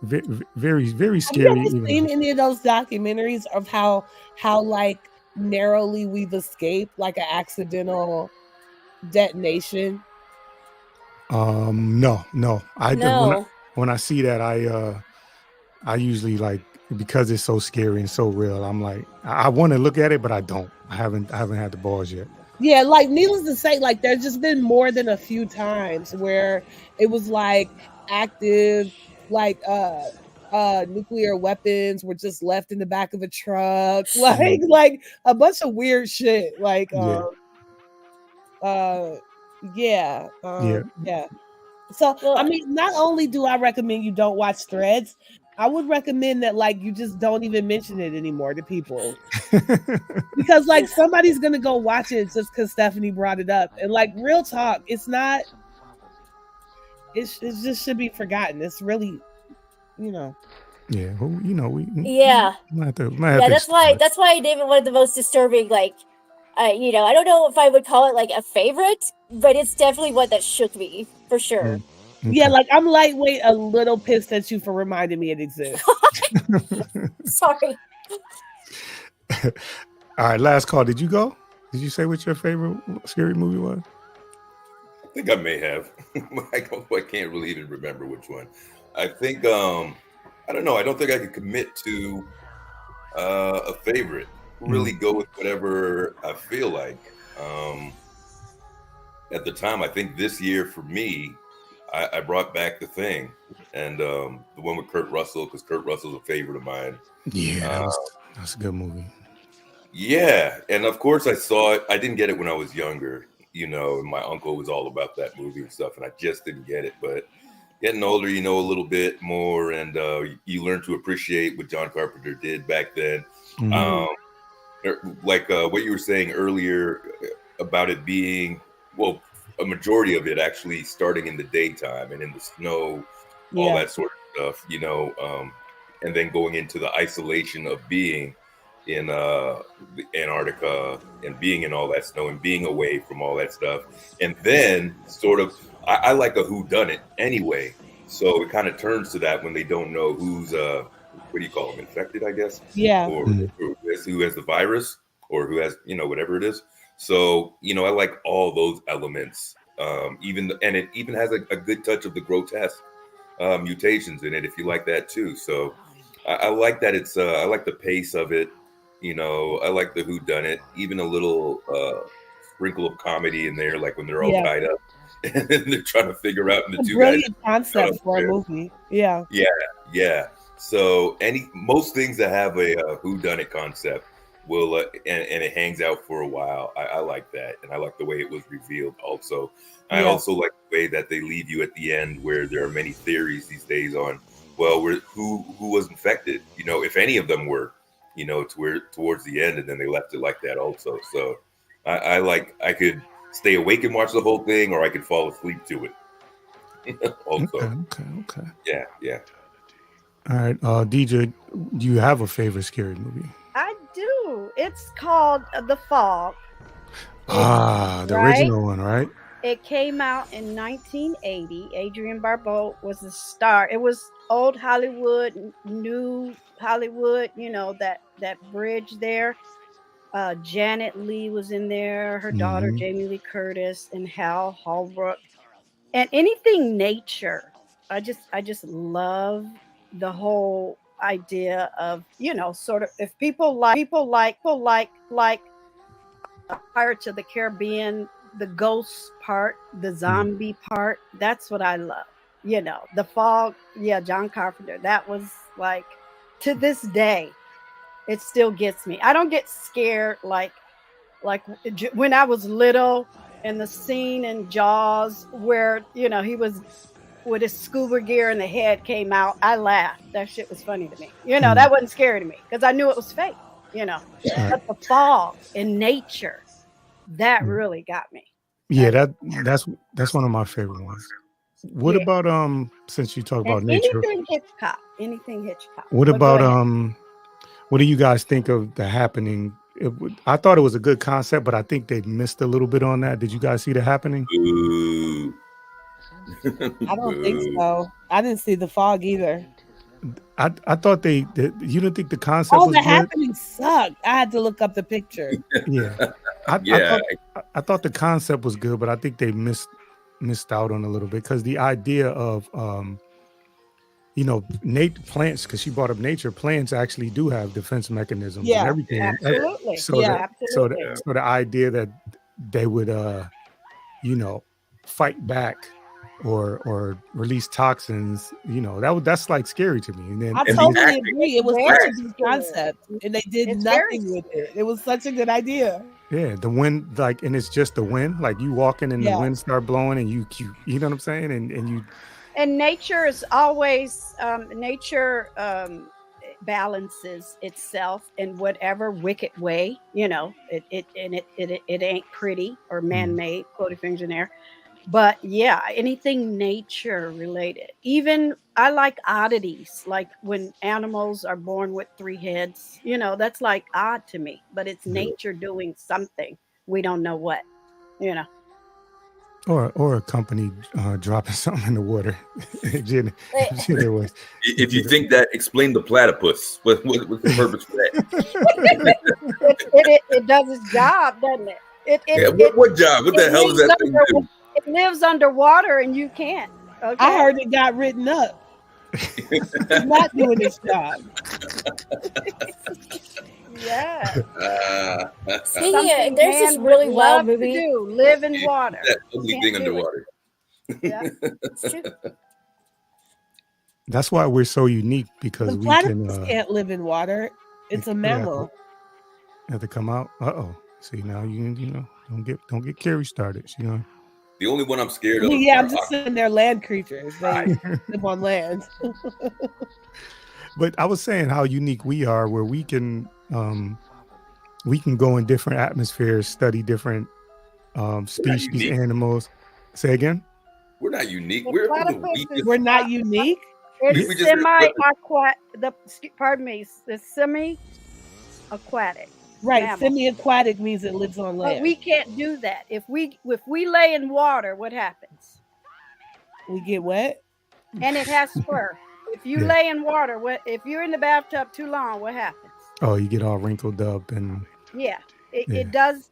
very, very Have scary. you ever seen any of those documentaries of how like narrowly we've escaped like an accidental detonation? No. No. When I see that, I usually like, because it's so scary and so real, I'm like, I want to look at it, but I don't. I haven't had the balls yet. Yeah, like needless to say, like there's just been more than a few times where it was like active, like nuclear weapons were just left in the back of a truck, like a bunch of weird shit. Like yeah. So Well, I mean, not only do I recommend you don't watch Threads, I would recommend that like you just don't even mention it anymore to people. Because like somebody's gonna go watch it just because Stephanie brought it up. And like real talk, it's not it just should be forgotten. It's really, Yeah, yeah. Might have Yeah, that's why David wanted the most disturbing, like I don't know if I would call it like a favorite, but it's definitely one that shook me for sure. Yeah, like I'm lightweight a little pissed at you for reminding me it exists. Sorry. All right, last call. Did you go? Did you say what your favorite scary movie was? I think I may have. I can't really even remember which one. I think I don't know. I don't think I could commit to a favorite. Really go with whatever I feel like. At the time, I think this year for me, I brought back The Thing, and the one with Kurt Russell, because Kurt Russell's a favorite of mine. Yeah, that's a good movie. Yeah, and of course I saw it. I didn't get it when I was younger, and my uncle was all about that movie and stuff, and I just didn't get it. But getting older, you know a little bit more, and you learn to appreciate what John Carpenter did back then. Like what you were saying earlier about it being, well, a majority of it actually starting in the daytime and in the snow, all that sort of stuff, and then going into the isolation of being in Antarctica and being in all that snow and being away from all that stuff. And then sort of, I like a whodunit anyway. So it kind of turns to that when they don't know who's, what do you call them, infected, I guess? Yeah. Or who has the virus or who has, whatever it is. So, I like all those elements. And it even has a good touch of the grotesque mutations in it, if you like that too. So I like that it's, I like the pace of it. I like the whodunit, even a little sprinkle of comedy in there, like when they're all tied up and they're trying to figure out. And the two guys, concept for a movie. Yeah. So most things that have a whodunit concept will and it hangs out for a while. I like that, and I like the way it was revealed. Also, I also like the way that they leave you at the end, where there are many theories these days on, well, who was infected, if any of them were, towards the end, and then they left it like that also. So I could stay awake and watch the whole thing, or I could fall asleep to it. Also, okay. Yeah. All right, DJ, do you have a favorite scary movie? I do. It's called The Fog. The original one, right? It came out in 1980. Adrienne Barbeau was the star. It was old Hollywood, new Hollywood, that bridge there. Janet Leigh was in there, her daughter Jamie Lee Curtis, and Hal Holbrook. And anything nature. I just love the whole idea of, sort of, if people like Pirates of the Caribbean, the ghost part, the zombie part. That's what I love. You know, The Fog. Yeah, John Carpenter. That was like, to this day, it still gets me. I don't get scared like when I was little, in the scene in Jaws where he was with his scuba gear and the head came out. I laughed. That shit was funny to me. That wasn't scary to me because I knew it was fake. But the fog in nature, that really got me. Yeah, that's one of my favorite ones. What about since you talk about nature? Anything Hitchcock. What about what do you guys think of The Happening? I thought it was a good concept, but I think they missed a little bit on that. Did you guys see The Happening? I don't think so. I didn't see The Fog either. I thought you didn't think the concept was The good? Happening sucked. I had to look up the picture. Yeah. I thought the concept was good, but I think they missed out on a little bit because the idea of plants, because she brought up nature, plants actually do have defense mechanisms and everything. Absolutely. So the idea that they would fight back or release toxins, that's like scary to me. And then I totally agree. It was such a good concept, and they did nothing with it. It was such a good idea. Yeah, the wind, and it's just the wind. Like you walking and the wind start blowing, and you know what I'm saying, and you. And nature is always nature balances itself in whatever wicked way. It ain't pretty or man-made. Quoting fingers in there. But yeah, anything nature related. Even I like oddities, like when animals are born with 3 heads. That's like odd to me, but it's nature doing something. We don't know what, Or a company dropping something in the water. If you think that, explain the platypus. What's the purpose for that? It does its job, doesn't it? What job? What the hell is that thing do? It lives underwater and you can't. Okay. I heard it got written up. It's not doing its job. Yeah. There's this really wild movie. Live in water. That ugly thing underwater. Yeah. It's true. That's why we're so unique, because the we can't live in water. It's a mammal. Have to come out. See, now you don't get Carrie started. The only one I'm scared of. Yeah, I'm just saying they're land creatures. They live on land. But I was saying how unique we are, where we can go in different atmospheres, study different species, animals. Say again? We're not unique. We're the weakest. We're not unique. It's semi-aquatic. The semi-aquatic. Right, mammal. Semi-aquatic means it lives on land. But we can't do that. If we lay in water, what happens? We get wet. And it has fur. If you lay in water, if you're in the bathtub too long, what happens? Oh, you get all wrinkled up and. Yeah, it does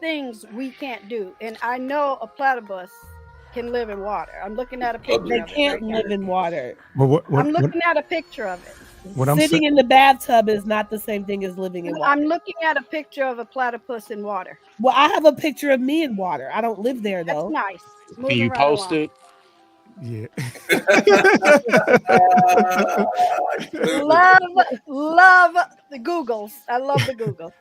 things we can't do. And I know a platypus can live in water. I'm looking at a picture. They can't live in water. I'm looking at a picture of it. Sitting in the bathtub is not the same thing as living in water. I'm looking at a picture of a platypus in water. Well, I have a picture of me in water. I don't live there though. That's nice. Can you post it? Yeah. love the Googles. I love the Google.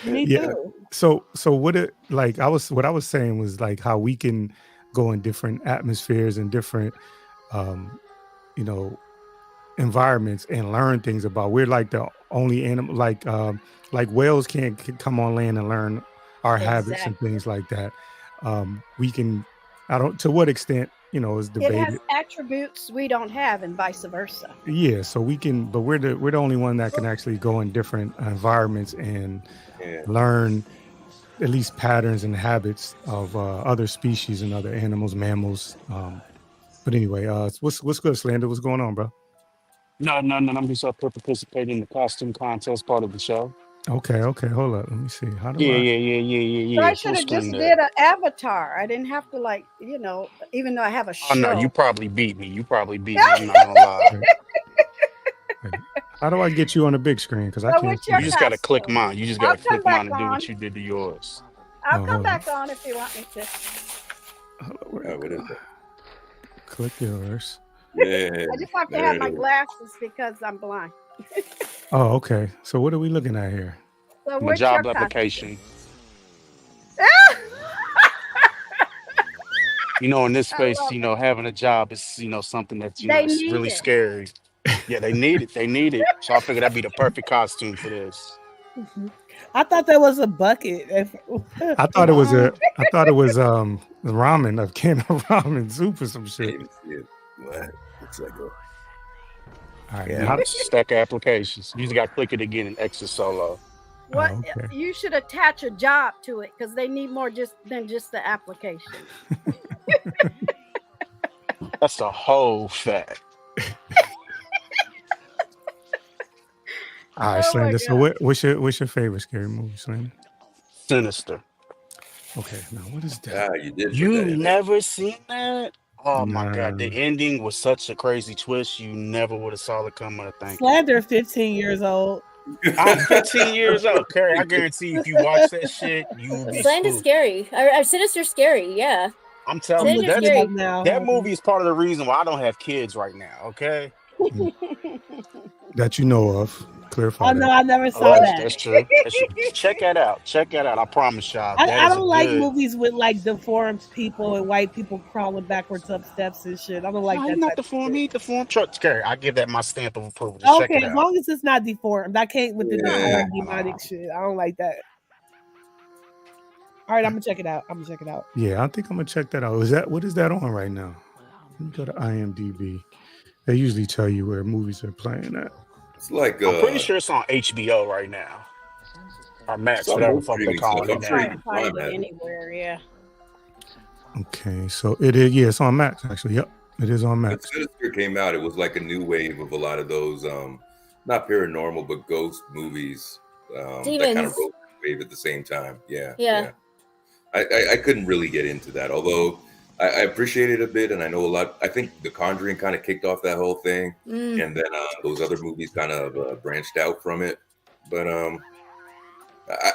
Me too. So what I was saying was like how we can go in different atmospheres and different environments and learn things about. We're like the only animal, like whales can't come on land and learn our habits and things like that. We can, to what extent, is debated. It has attributes we don't have, and vice versa. Yeah, so we can, but we're the only one that can actually go in different environments and learn at least patterns and habits of other species and other animals, mammals. But anyway, what's good, Slander? What's going on, bro? No. I'm just up here participating in the costume contest part of the show. Okay. Hold up. Let me see. How do Yeah. So I should have just did an avatar. I didn't have to even though I have a show. Oh no, you probably beat me. I'm not gonna lie. How do I get you on the big screen? Because I So can't what's see your You that. just got to click costume? mine. You just got I'll to come click back mine and do on. what you did to yours. I'll Oh, come hold back on. on if you want me to. Where'd it What go? is that? Click yours. Yeah, I just have to there have it my is. glasses because I'm blind. Oh, okay. So what are we looking at here? So My what's your job costume? application. You know, in this I space, love you it. know, having a job is, something that's, They it's need really it. scary. Yeah, they need it. They need it. So I figured that'd be the perfect costume for this. I thought that was a bucket. I thought it was ramen, a can of ramen soup or some shit. Can't even see it. What? Looks like a. All right, Yeah. now, It's a stack of applications. You just got to click it again and exit solo. What Oh, okay. you should attach a job to it because they need more than just the application. That's the whole fact. All right, Oh my Slender. So god. what's your favorite scary movie, Slender? Sinister. Okay, now what is that? Ah, you did put You that in there. never seen that? Oh my God. The Nah. ending was such a crazy twist. You never would have saw it coming or thinking. Slander 15 years old. I'm 15 years old. Carrie, I guarantee if you watch that shit, you will be Slender's spooked. scary. Sinister scary. Yeah. I'm I'm telling you, Sinister's looking it scary. up now. that movie is part of the reason why I don't have kids right now. Okay. That you know of. Clarify Oh no, that. I never saw that. That's true. Check that out. Check that out. I promise y'all. That I is a don't like good. movies with like deformed people and white people crawling backwards up steps and shit. I don't like No, that. you're not type of deformed. shit. Me, deformed. Carrie, I give that my stamp of approval. Just check Okay, it as out. long as it's not deformed. I can't with the Yeah. deformed demonic shit. I don't like that. All right, I'm gonna check it out. Yeah, I think I'm gonna check that out. What is that on right now? Let me go to IMDb. They usually tell you where movies are playing at. It's like I'm pretty sure it's on HBO right now. Or Max, some whatever more the fuck they streaming call stuff. it I'm sure now. you Can't can find find it that. anywhere. Yeah. Okay, so it is. Yeah, it's on Max actually. Yep, it is on When Max. Sinister came out, it was like a new wave of a lot of those, not paranormal, but ghost movies that kind Demons. of rode the wave at the same time. Yeah. Yeah. I couldn't really get into that, although I appreciate it a bit, and I know a lot. I think The Conjuring kind of kicked off that whole thing, and then those other movies kind of branched out from it. But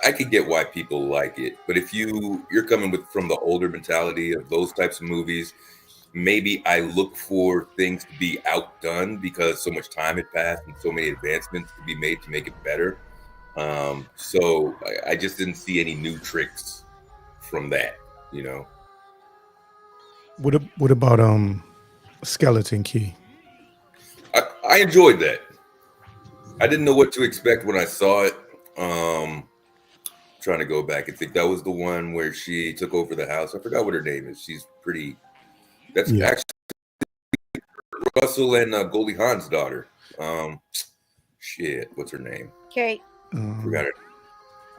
I could get why people like it. But if you're coming from the older mentality of those types of movies, maybe I look for things to be outdone because so much time had passed and so many advancements to be made to make it better. So I just didn't see any new tricks from that, you know. What about Skeleton Key? I enjoyed that. I didn't know what to expect when I saw it. Trying to go back and think, that was the one where she took over the house. I forgot what her name is. She's pretty. That's actually Russell and Goldie Hawn's daughter. Shit, what's her name? Kate. Forgot her.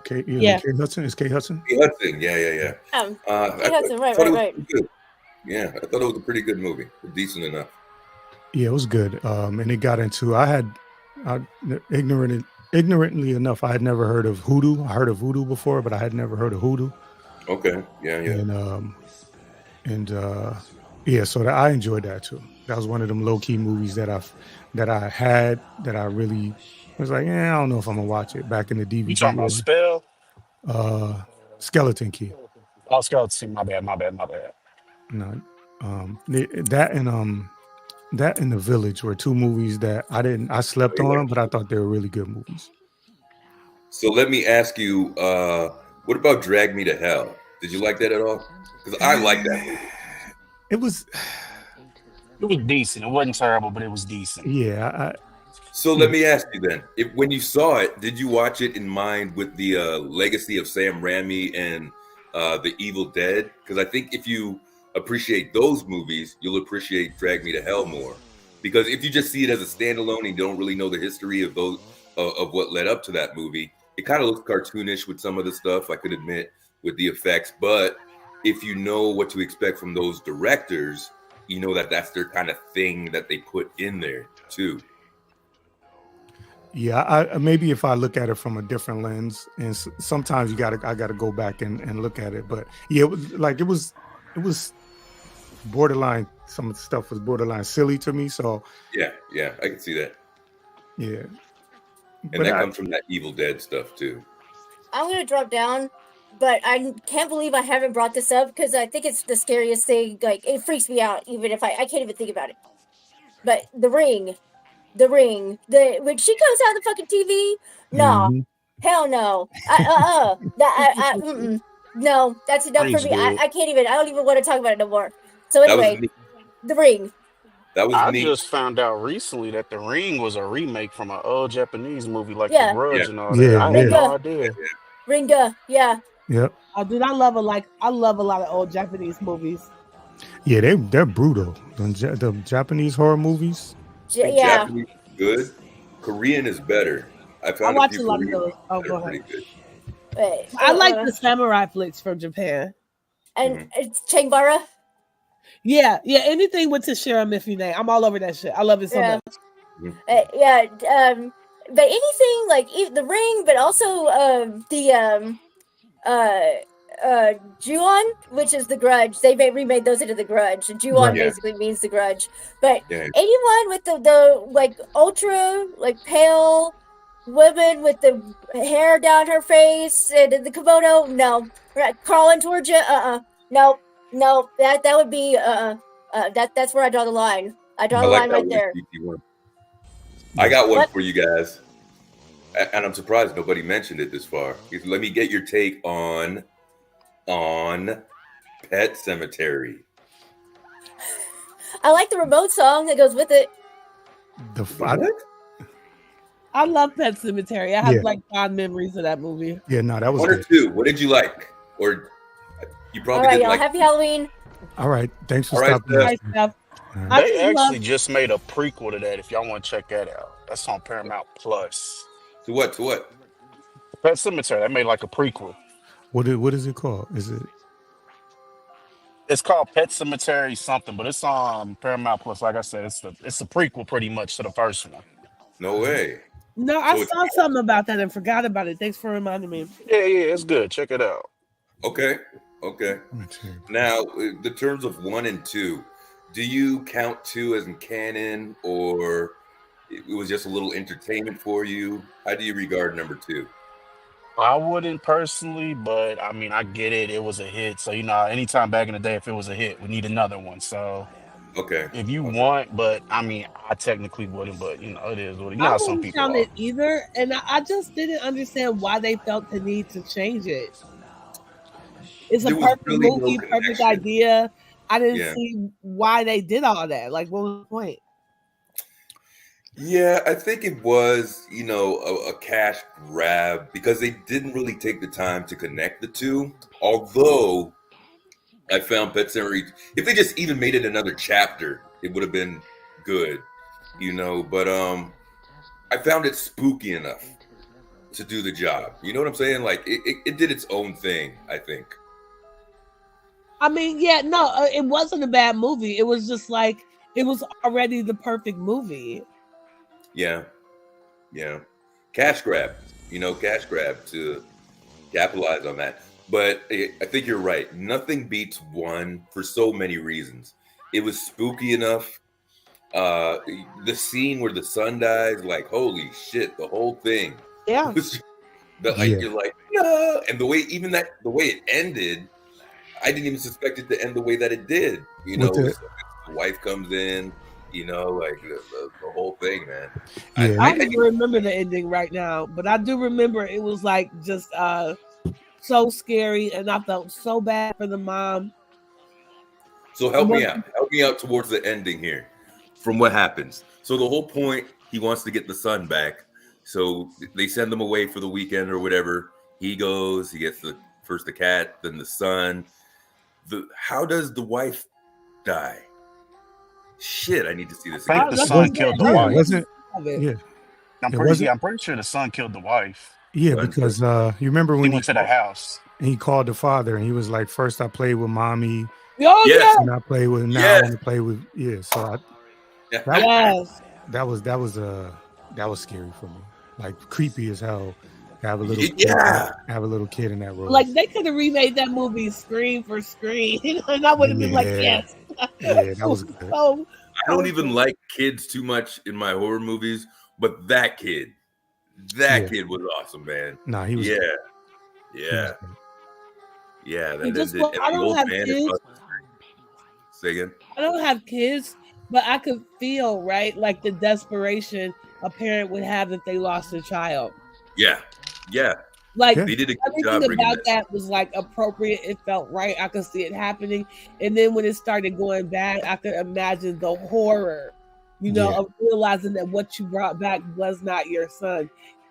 Kate, Kate Hudson. Is Kate Hudson? Kate Hudson. Yeah. Kate Hudson. Right. Yeah, I thought it was a pretty good movie. Decent enough. Yeah, it was good. And it got into. Ignorantly enough, I had never heard of hoodoo. I heard of voodoo before, but I had never heard of hoodoo. Okay. Yeah. So I enjoyed that too. That was one of them low key movies that I really was like, I don't know if I'm gonna watch it. Back in the DVD. You talking about Spell? Skeleton Key. Oh, Skeleton. My bad. No, that and The Village were two movies that I slept on, but I thought they were really good movies. So let me ask you, what about Drag Me to Hell? Did you like that at all? Because I like that movie. It was decent. It wasn't terrible, but it was decent. Yeah. So let me ask you then, when you saw it, did you watch it in mind with the legacy of Sam Raimi and the Evil Dead? Because I think if you appreciate those movies, you'll appreciate Drag Me to Hell more. Because if you just see it as a standalone and you don't really know the history of those of what led up to that movie, it kind of looks cartoonish with some of the stuff, I could admit, with the effects. But if you know what to expect from those directors, you know that that's their kind of thing that they put in there too. Yeah, maybe if I look at it from a different lens, and sometimes I gotta go back and look at it. But yeah, it was borderline. Some of the stuff was borderline silly to me. So yeah, I can see that. Yeah, And that comes from that Evil Dead stuff too. I'm gonna drop down, but I can't believe I haven't brought this up because I think it's the scariest thing. Like, it freaks me out, even if I can't even think about it. But the ring, when she comes out of the fucking TV, no, hell no, no, that's enough for me. I can't even. I don't even want to talk about it no more. So anyway, the ring. I just found out recently that The Ring was a remake from an old Japanese movie like The Grudge and all that. I had no idea. Ringa, yeah. Yep. Oh, dude, I love a lot of old Japanese movies. Yeah, they're brutal. The Japanese horror movies. Yeah. Japanese is good. Korean is better. I watch a lot of those. Oh, go ahead. I like the samurai flicks from Japan. And it's Changbara. Yeah, anything with Toshiro Mifune, I'm all over that shit. I love it so much. But anything like the Ring, but also Ju-on, which is the Grudge. They remade those into the Grudge. Ju-on basically means the Grudge. But anyone with the like ultra like pale women with the hair down her face and the kimono, no, crawling towards you, no, that would be that's where I draw the line. I draw the line right there. I got one for you guys, and I'm surprised nobody mentioned it this far. Let me get your take on Pet Sematary. I like the remote song that goes with it. I love Pet Sematary. I have like fond memories of that movie. Yeah, no, that was one or two. What did you like? Or you probably all right, didn't y'all. like. Happy Halloween. All right, thanks for stopping. They actually just made a prequel to that. If y'all want to check that out, that's on Paramount Plus. To what? Pet Sematary. They made like a prequel. What is it called? It's called Pet Sematary something, but it's on Paramount Plus. Like I said, it's a prequel pretty much to the first one. No way. No, I saw something about that and forgot about it. Thanks for reminding me. Yeah, it's good. Check it out. Okay. Now, the terms of 1 and 2, do you count 2 as in canon, or it was just a little entertainment for you? How do you regard number 2? I wouldn't personally, but I mean, I get it. It was a hit. So, anytime back in the day, if it was a hit, we need another one. So, if you want, but I mean, I technically wouldn't, but it is what it is. I Some wouldn't people count are. it either. And I just didn't understand why they felt the need to change it. It's a perfect movie, perfect idea. I didn't see why they did all that. Like, what was the point? Yeah, I think it was, a cash grab because they didn't really take the time to connect the two. Although I found Pet Sematary, if they just even made it another chapter, it would have been good, But I found it spooky enough to do the job. You know what I'm saying? Like it did its own thing, I think. I mean, it wasn't a bad movie. It was just like it was already the perfect movie. Yeah. Cash grab, cash grab to capitalize on that. But I think you're right. Nothing beats 1 for so many reasons. It was spooky enough. The scene where the son dies, like, holy shit, the whole thing. Yeah. You're like, no. And the way it ended, I didn't even suspect it to end the way that it did. The wife comes in, like the whole thing, man. Yeah. I don't even remember the ending right now, but I do remember it was like just so scary, and I felt so bad for the mom. So help me out towards the ending here. From what happens. So the whole point, he wants to get the son back. So they send him away for the weekend or whatever. He goes, he gets first the cat, then the son. How does the wife die? Shit, I need to see this again. I think the son killed the wife. Wasn't I'm pretty sure the son killed the wife. Yeah, because you remember when he went to the house. He called the father and he was like, "First I played with mommy, and I played with now I want to play with So that was scary for me, like creepy as hell. Have a little kid in that role. Like they could have remade that movie screen for screen, and I would have been like, yes. Yeah, that was good. I don't even like kids too much in my horror movies, but that kid, That kid was awesome, man. Nah, he was. Yeah, good. yeah, yeah. That Just ended, and I the don't old have man kids. across the street. Say again. I don't have kids, but I could feel right like the desperation a parent would have if they lost a child. Yeah, yeah. Like they did a good everything job bringing about that was like appropriate. It felt right. I could see it happening, and then when it started going bad, I could imagine the horror, of realizing that what you brought back was not your son.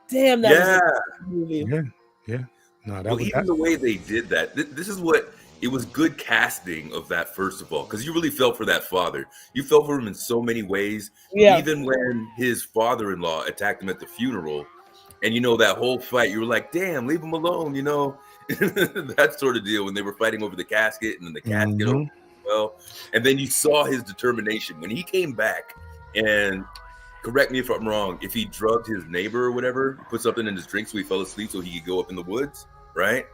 Damn, that was a movie. Yeah. No, Well, even the way they did that, this is what it was. Good casting of that, first of all, because you really felt for that father. You felt for him in so many ways. Yeah. Even when his father-in-law attacked him at the funeral, and that whole fight, you were like, "Damn, leave him alone," that sort of deal. When they were fighting over the casket, and then the casket opened as well, and then you saw his determination when he came back. And correct me if I'm wrong, if he drugged his neighbor or whatever, he put something in his drink so he fell asleep so he could go up in the woods, right?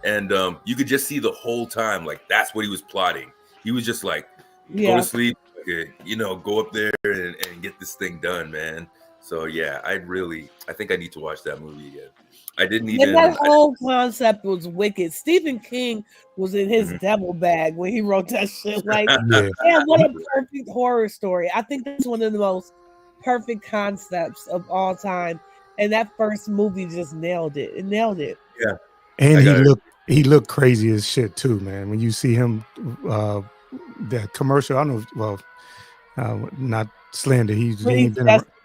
And you could just see the whole time, like, that's what he was plotting. He was just like, go to sleep, go up there and get this thing done, man. So yeah, I think I need to watch that movie again. I didn't even. And that whole concept was wicked. Stephen King was in his devil bag when he wrote that shit. Like, man, what a perfect horror story. I think that's one of the most perfect concepts of all time. And that first movie just nailed it. It nailed it. Yeah. And he looked crazy as shit too, man. When you see him, that commercial, I don't know. Well, not slander. He's been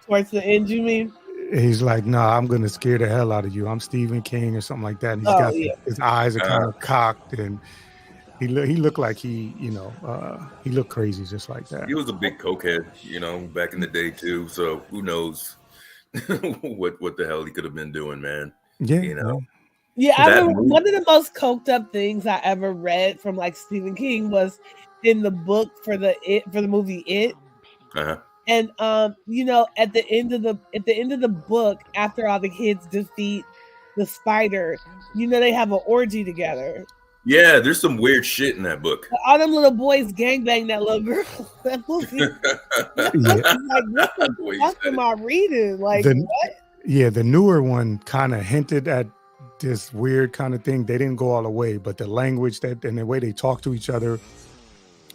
towards the end. You mean? He's like, nah, I'm gonna scare the hell out of you. I'm Stephen King or something like that. And he's got his eyes are kind of cocked, and he looked like he looked crazy just like that. He was a big cokehead, back in the day too. So who knows what the hell he could have been doing, man? Yeah, one of the most coked up things I ever read from like Stephen King was in the book for the movie It. And at the end of the book, after all the kids defeat the spider, they have an orgy together. Yeah, there's some weird shit in that book. All them little boys gangbang that little girl. That movie. Like, what the fuck am I reading? Like, what? Yeah, the newer one kind of hinted at this weird kind of thing. They didn't go all the way, but the language and the way they talk to each other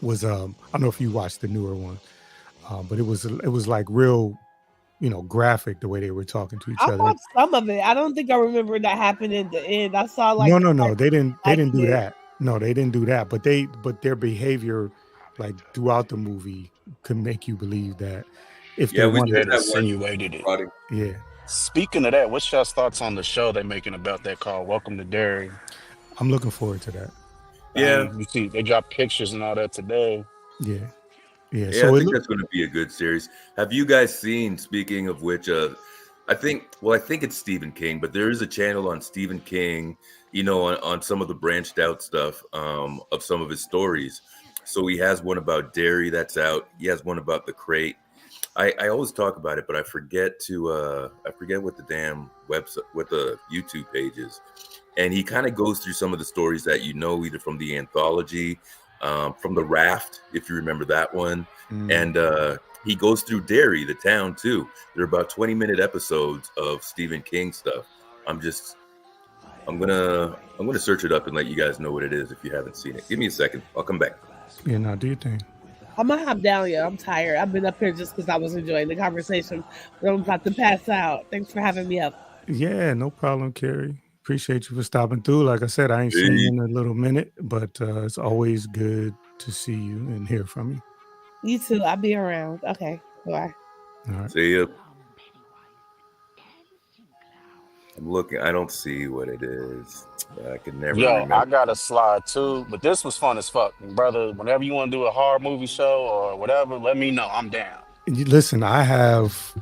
was I don't know if you watched the newer one. But it was like real, graphic the way they were talking to each other. I watched some of it. I don't think I remember that happened in the end. I saw like no. They didn't do that. No, they didn't do that. But their behavior, like throughout the movie, could make you believe that if they wanted to insinuated it. Yeah. Speaking of that, what's y'all's thoughts on the show they're making about that called Welcome to Derry? I'm looking forward to that. Yeah, you see, they dropped pictures and all that today. Yeah. Yeah, so I think that's going to be a good series. Have you guys seen, speaking of which, I think it's Stephen King, but there is a channel on Stephen King, on some of the branched out stuff of some of his stories. So he has one about Derry that's out. He has one about the Crate. I always talk about it, but I forget what the damn website, what the YouTube page is. And he kind of goes through some of the stories that either from the anthology, from The Raft, if you remember that one. And he goes through Derry, the town too. They're about 20-minute episodes of Stephen King stuff. I'm gonna search it up and let you guys know what it is if you haven't seen it. Give me a second. I'll come back. Yeah, no, do your thing. I'm gonna hop down here. I'm tired. I've been up here just because I was enjoying the conversation, but I'm about to pass out. Thanks for having me up. Yeah, no problem, Carrie. Appreciate you for stopping through. Like I said, I ain't seen you in a little minute, but it's always good to see you and hear from you. You too. I'll be around. Okay. Bye. All right. See you. I'm looking. I don't see what it is. I can never remember. I got a slide too, but this was fun as fuck, brother. Whenever you want to do a horror movie show or whatever, let me know. I'm down. Listen, I have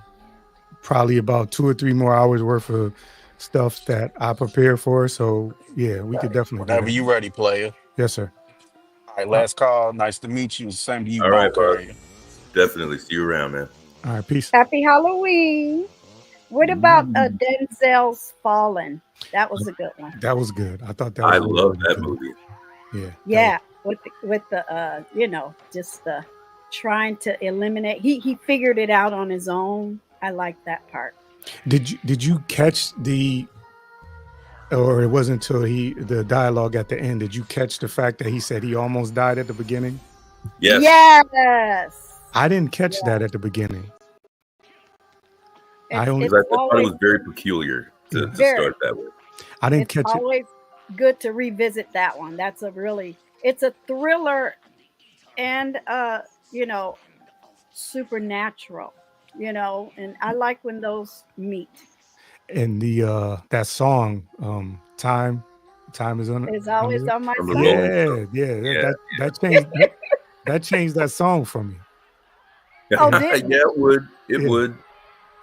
probably about 2 or 3 more hours worth of stuff that I prepare for. So yeah, we could definitely. Whenever you ready, player. Yes, sir. All right, last call. Nice to meet you. Same to you. All right, bro. Definitely. See you around, man. All right, peace. Happy Halloween. What about Denzel's Fallen? That was a good one. That was good. I thought that was I love that movie. Yeah. Yeah, with the just trying to eliminate. He figured it out on his own. I like that part. Did you catch the, or it wasn't until the dialogue at the end, did you catch the fact that he said he almost died at the beginning? Yes. Yes. I didn't catch that at the beginning. I thought it was very peculiar to start that way. I didn't catch it. It's always good to revisit that one. It's a thriller and supernatural, and I like when those meet. And that song, time is always on my side. Yeah. That changed that song for me. Oh, did yeah, it would. It would.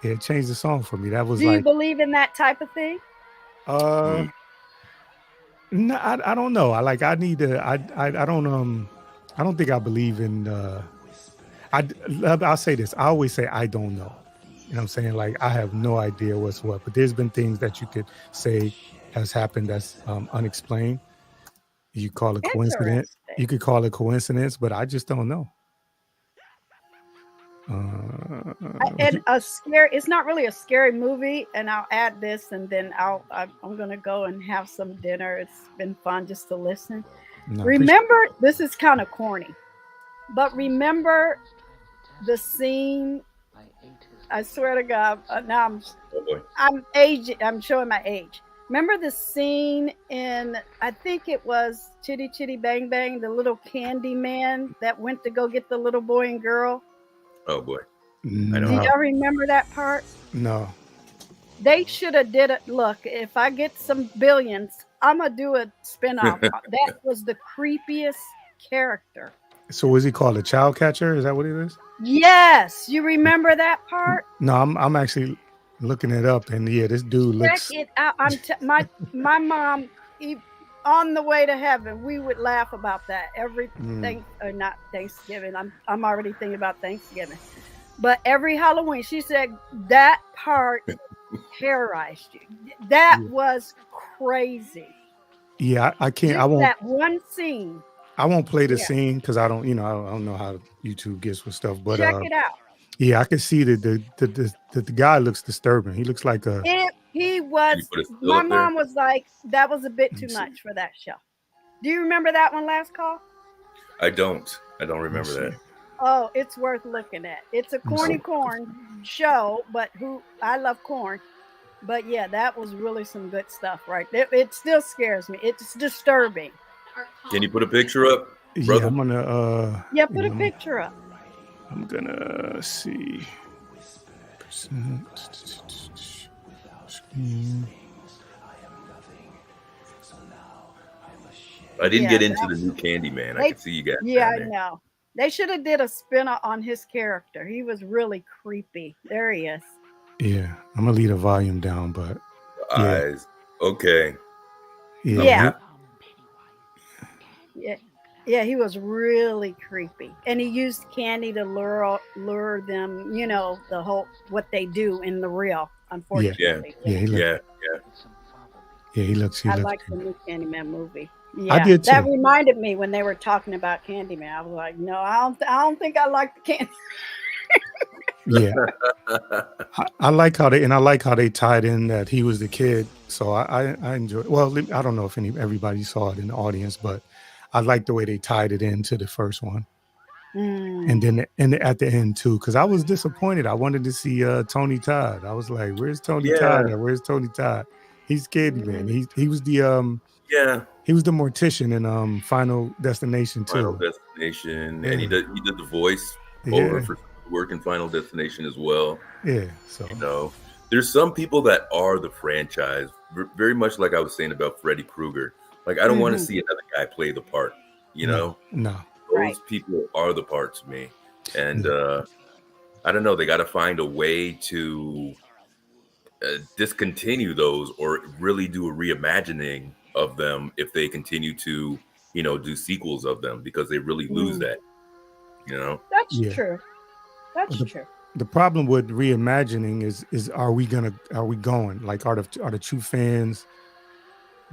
Yeah, it changed the song for me. That was Do you believe in that type of thing? No, I don't know. I need to. I don't think I believe in. I'll say this. I always say I don't know. You know what I'm saying? Like, I have no idea what's what. But there's been things that you could say has happened that's unexplained. You call it coincidence. You could call it coincidence, but I just don't know. And it's not really a scary movie, and I'll add this, and then I'm gonna go and have some dinner. It's been fun just to listen. No, remember, this is kind of corny, but remember the scene. I swear to God, now I'm aged. I'm showing my age. Remember the scene in, I think it was Chitty Chitty Bang Bang, the little candy man that went to go get the little boy and girl? Oh boy. No. Do y'all remember that part? No. They should have did it. Look, if I get some billions, I'm going to do a spinoff. That was the creepiest character. So was he called a child catcher? Is that what it is? Yes. You remember that part? No, I'm actually looking it up, and yeah, this dude looks. Check it out. My mom, on the way to heaven, we would laugh about that everything, or not Thanksgiving. I'm already thinking about Thanksgiving, but every Halloween, she said that part terrorized you. That was crazy. Yeah, I can't. I won't. That one scene. I won't play the scene because I don't know how YouTube gets with stuff. But check it out. Yeah, I can see that the guy looks disturbing. He looks like a. He was. My mom was like, that was a bit too much for that show. Do you remember that one, Last Call? I don't remember that. Oh, it's worth looking at. It's a corn show, but I love corn. But yeah, that was really some good stuff, right? It still scares me. It's disturbing. Can you put a picture up, brother? Yeah, I'm gonna. Yeah, put a picture up. I'm gonna see. I didn't get into the new Candyman. I can see you guys. Yeah, I know. They should have did a spin-off on his character. He was really creepy. There he is. Yeah, I'm gonna leave the volume down, but eyes. Okay. Yeah. Yeah, he was really creepy, and he used candy to lure them. You know, the whole what they do in the real. Unfortunately. Yeah, he looks. I like the new Candyman movie. Yeah, I did too. That reminded me when they were talking about Candyman. I was like, no, I don't think I like the candy. Yeah, I like how they tied in that he was the kid. So I enjoy. Well, I don't know if everybody saw it in the audience, but I like the way they tied it into the first one, and then at the end too, because I was disappointed. I wanted to see Tony Todd. I was like, "Where's Tony Todd? Where's Tony Todd? He's Candyman. He was the he was the mortician in Final Destination too. Final Destination, and he did the voice over for work in Final Destination as well. Yeah, so there's some people that are the franchise, very much like I was saying about Freddy Krueger. Like, I don't want to see another guy play the part, No. Those people are the part to me. And I don't know, they got to find a way to discontinue those or really do a reimagining of them if they continue to, do sequels of them, because they really lose that, That's true. That's true. The problem with reimagining is are we going? Like, are the true fans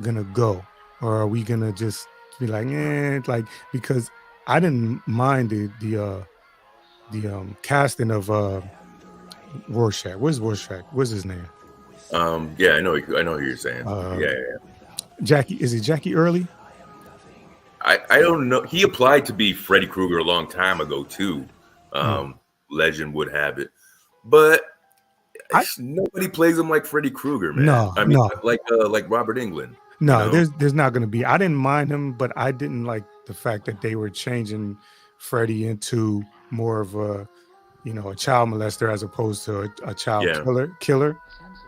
gonna go? Or are we gonna just be like, because I didn't mind the casting of Rorschach. Where's Rorschach? What's his name? Yeah, I know who you're saying. Yeah. Jackie, is it Jackie Early? I don't know. He applied to be Freddy Krueger a long time ago too. Legend would have it, but nobody plays him like Freddy Krueger, man. No, I mean, no. like Robert Englund. No, you know? there's not going to be. I didn't mind him, but I didn't like the fact that they were changing Freddy into more of a, a child molester as opposed to a child killer.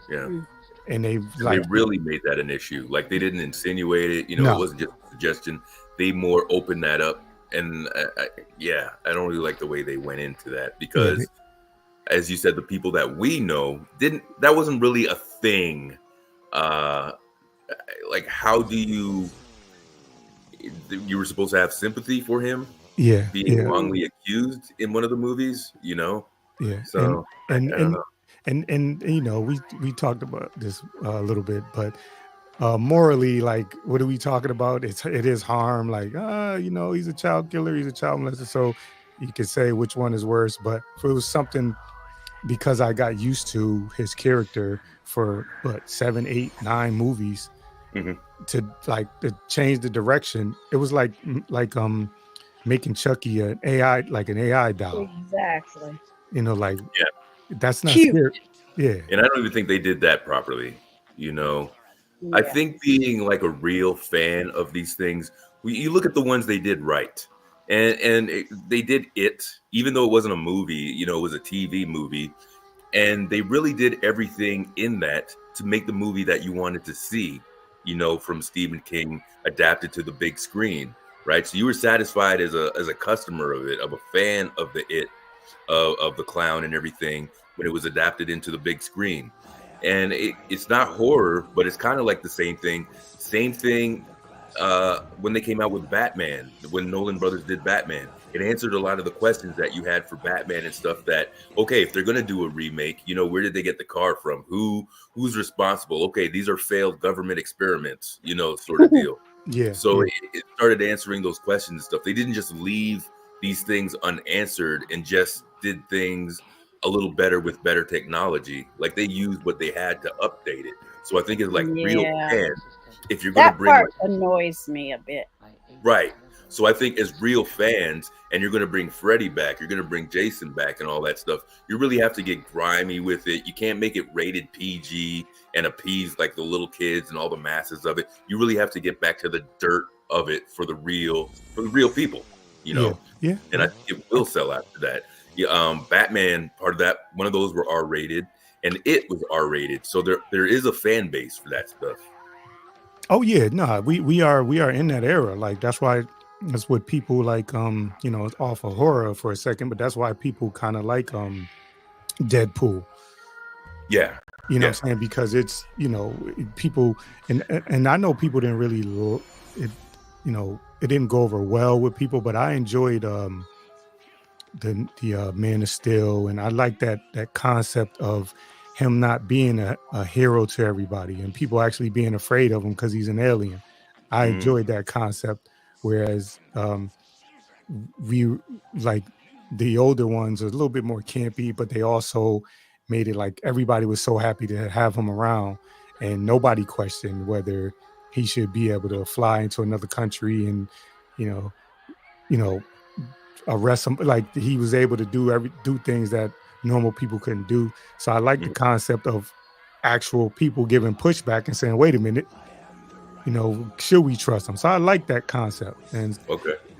Yeah. And they really made that an issue. Like they didn't insinuate it. It wasn't just a suggestion. They more opened that up. And I don't really like the way they went into that because, as you said, the people that we know that wasn't really a thing. Like, how do you were supposed to have sympathy for him? Being wrongly accused in one of the movies, Yeah. So and we talked about this a little bit, but morally, like, what are we talking about? It is harm. Like, he's a child killer, he's a child molester. So you could say which one is worse. But if it was something, because I got used to his character for 7, 8, 9 movies, to change the direction, it was like making Chucky an AI doll. Exactly. That's not cute. Scary. Yeah. And I don't even think they did that properly. I think being like a real fan of these things, you look at the ones they did right, and they did it, even though it wasn't a movie, it was a TV movie, and they really did everything in that to make the movie that you wanted to see, from Stephen King adapted to the big screen, right? So you were satisfied as a customer of it, of a fan of of the clown and everything when it was adapted into the big screen. And it's not horror, but it's kind of like the same thing. When they came out with Batman, when Nolan Brothers did Batman, it answered a lot of the questions that you had for Batman and stuff that, okay, if they're going to do a remake, where did they get the car from? Who's responsible? Okay, these are failed government experiments, sort of deal. So it started answering those questions and stuff. They didn't just leave these things unanswered and just did things a little better with better technology. Like they used what they had to update it. So I think it's like real fans. If you're going to bring, that part annoys me a bit. Right. So I think as real fans, and you're going to bring Freddy back, you're going to bring Jason back and all that stuff, you really have to get grimy with it. You can't make it rated PG and appease like the little kids and all the masses of it. You really have to get back to the dirt of it for the real people, Yeah. And I think it will sell after that. Batman, part of that, one of those were R-rated, and it was R-rated. So there is a fan base for that stuff. Oh yeah, no, we are in that era. Like that's what people like. It's off of horror for a second, but that's why people kind of like Deadpool. Yeah. What I'm saying? Because it's, people, and I know people didn't really, it didn't go over well with people, but I enjoyed the Man of Steel, and I like that concept of him not being a hero to everybody and people actually being afraid of him because he's an alien. I enjoyed that concept, whereas we like the older ones are a little bit more campy, but they also made it like everybody was so happy to have him around and nobody questioned whether he should be able to fly into another country and arrest him. Like he was able to do things that normal people couldn't do. So I like the concept of actual people giving pushback and saying, wait a minute, should we trust him? So I like that concept. And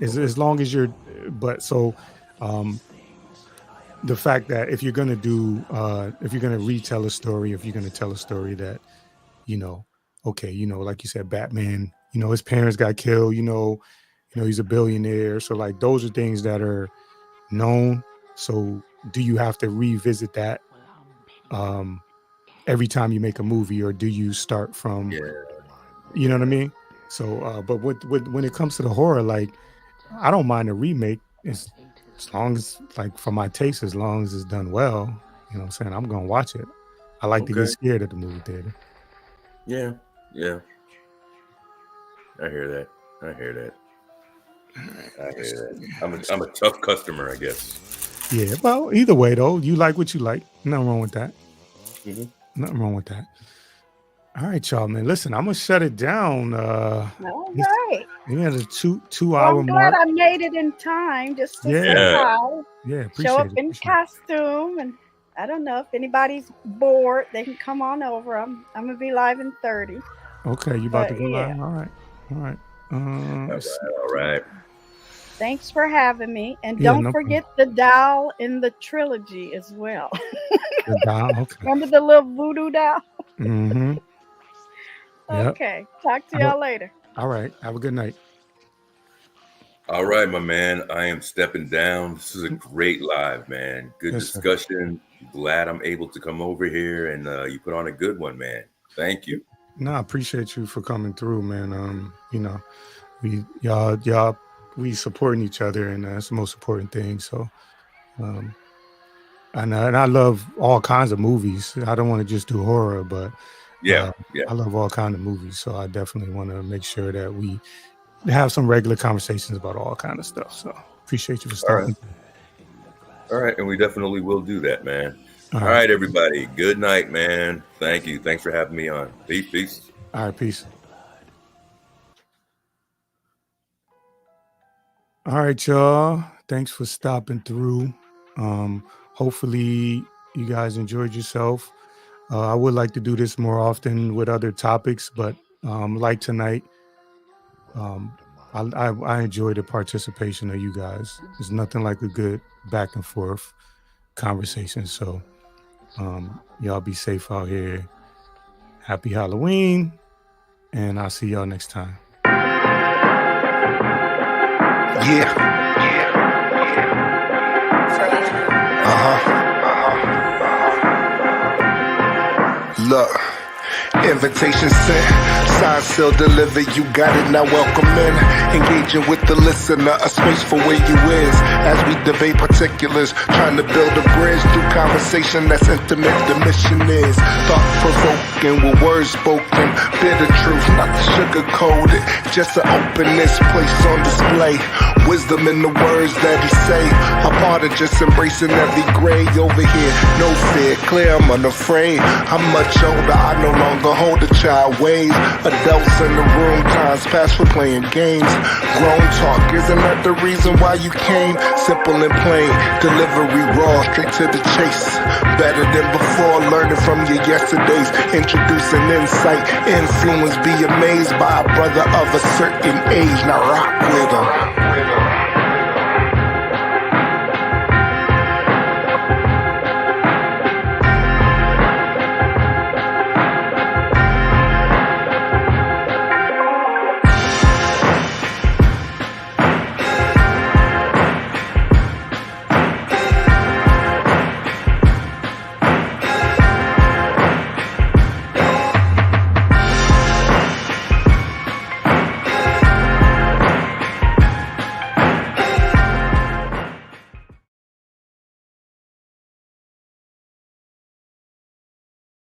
as long as you're, but so the fact that if you're going to retell a story, if you're going to tell a story that, like you said, Batman, his parents got killed, he's a billionaire. So like those are things that are known. So do you have to revisit that every time you make a movie, or do you start from, you know what I mean? So, but when it comes to the horror, like I don't mind a remake. As long as, like, for my taste, as long as it's done well, you know what I'm saying? I'm going to watch it. I like to get scared at the movie theater. Yeah. I hear that. I'm a tough customer, I guess. Yeah, well, either way though, you like what you like. Nothing wrong with that. Mm-hmm. Nothing wrong with that. All right, y'all, man. Listen, I'm gonna shut it down. All right. Yeah, the two Well, hour I'm glad mark. I made it in time just to say Yeah. hi. Yeah, appreciate Show up it. in costume, and I don't know if anybody's bored, they can come on over. I'm gonna be live in 30. Okay, you about to go yeah. live? All right. All right. Thanks for having me, and Yeah, don't no problem. The doll in the trilogy as well. The doll, okay. Remember the little voodoo doll? Mm-hmm. Okay. Talk to y'all later. All right. Have a good night. All right, my man. I am stepping down. This is a great live, man. Good discussion. Glad I'm able to come over here, and you put on a good one, man. Thank you. No, I appreciate you for coming through, man. You know, we supporting each other, and that's the most important thing. So, and I love all kinds of movies. I don't want to just do horror, but yeah, I love all kinds of movies. So I definitely want to make sure that we have some regular conversations about all kinds of stuff. So appreciate you for stopping. All right, and we definitely will do that, man. All right, everybody. Good night, man. Thank you. Thanks for having me on. Peace. All right, peace. All right, y'all. Thanks for stopping through. Hopefully you guys enjoyed yourself. I would like to do this more often with other topics, but like tonight, I enjoy the participation of you guys. There's nothing like a good back and forth conversation. So y'all be safe out here. Happy Halloween, and I'll see y'all next time. Yeah. Look, invitation sent, signed, sealed, delivered, you got it, now welcome in. Engaging with the listener, a space for where you is. As we debate particulars, trying to build a bridge through conversation that's intimate, the mission is thought-provoking with words spoken, bitter truth, not to sugarcoat it, just to open this place on display. Wisdom in the words that he say, a part of just embracing every gray over here. No fear, clear, I'm unafraid. I'm much older, I no longer hold a child ways. Adults in the room, times past for playing games. Grown talk, isn't that the reason why you came? Simple and plain, delivery raw, straight to the chase. Better than before, learning from your yesterdays. Introducing insight, influence, be amazed by a brother of a certain age. Now rock with him.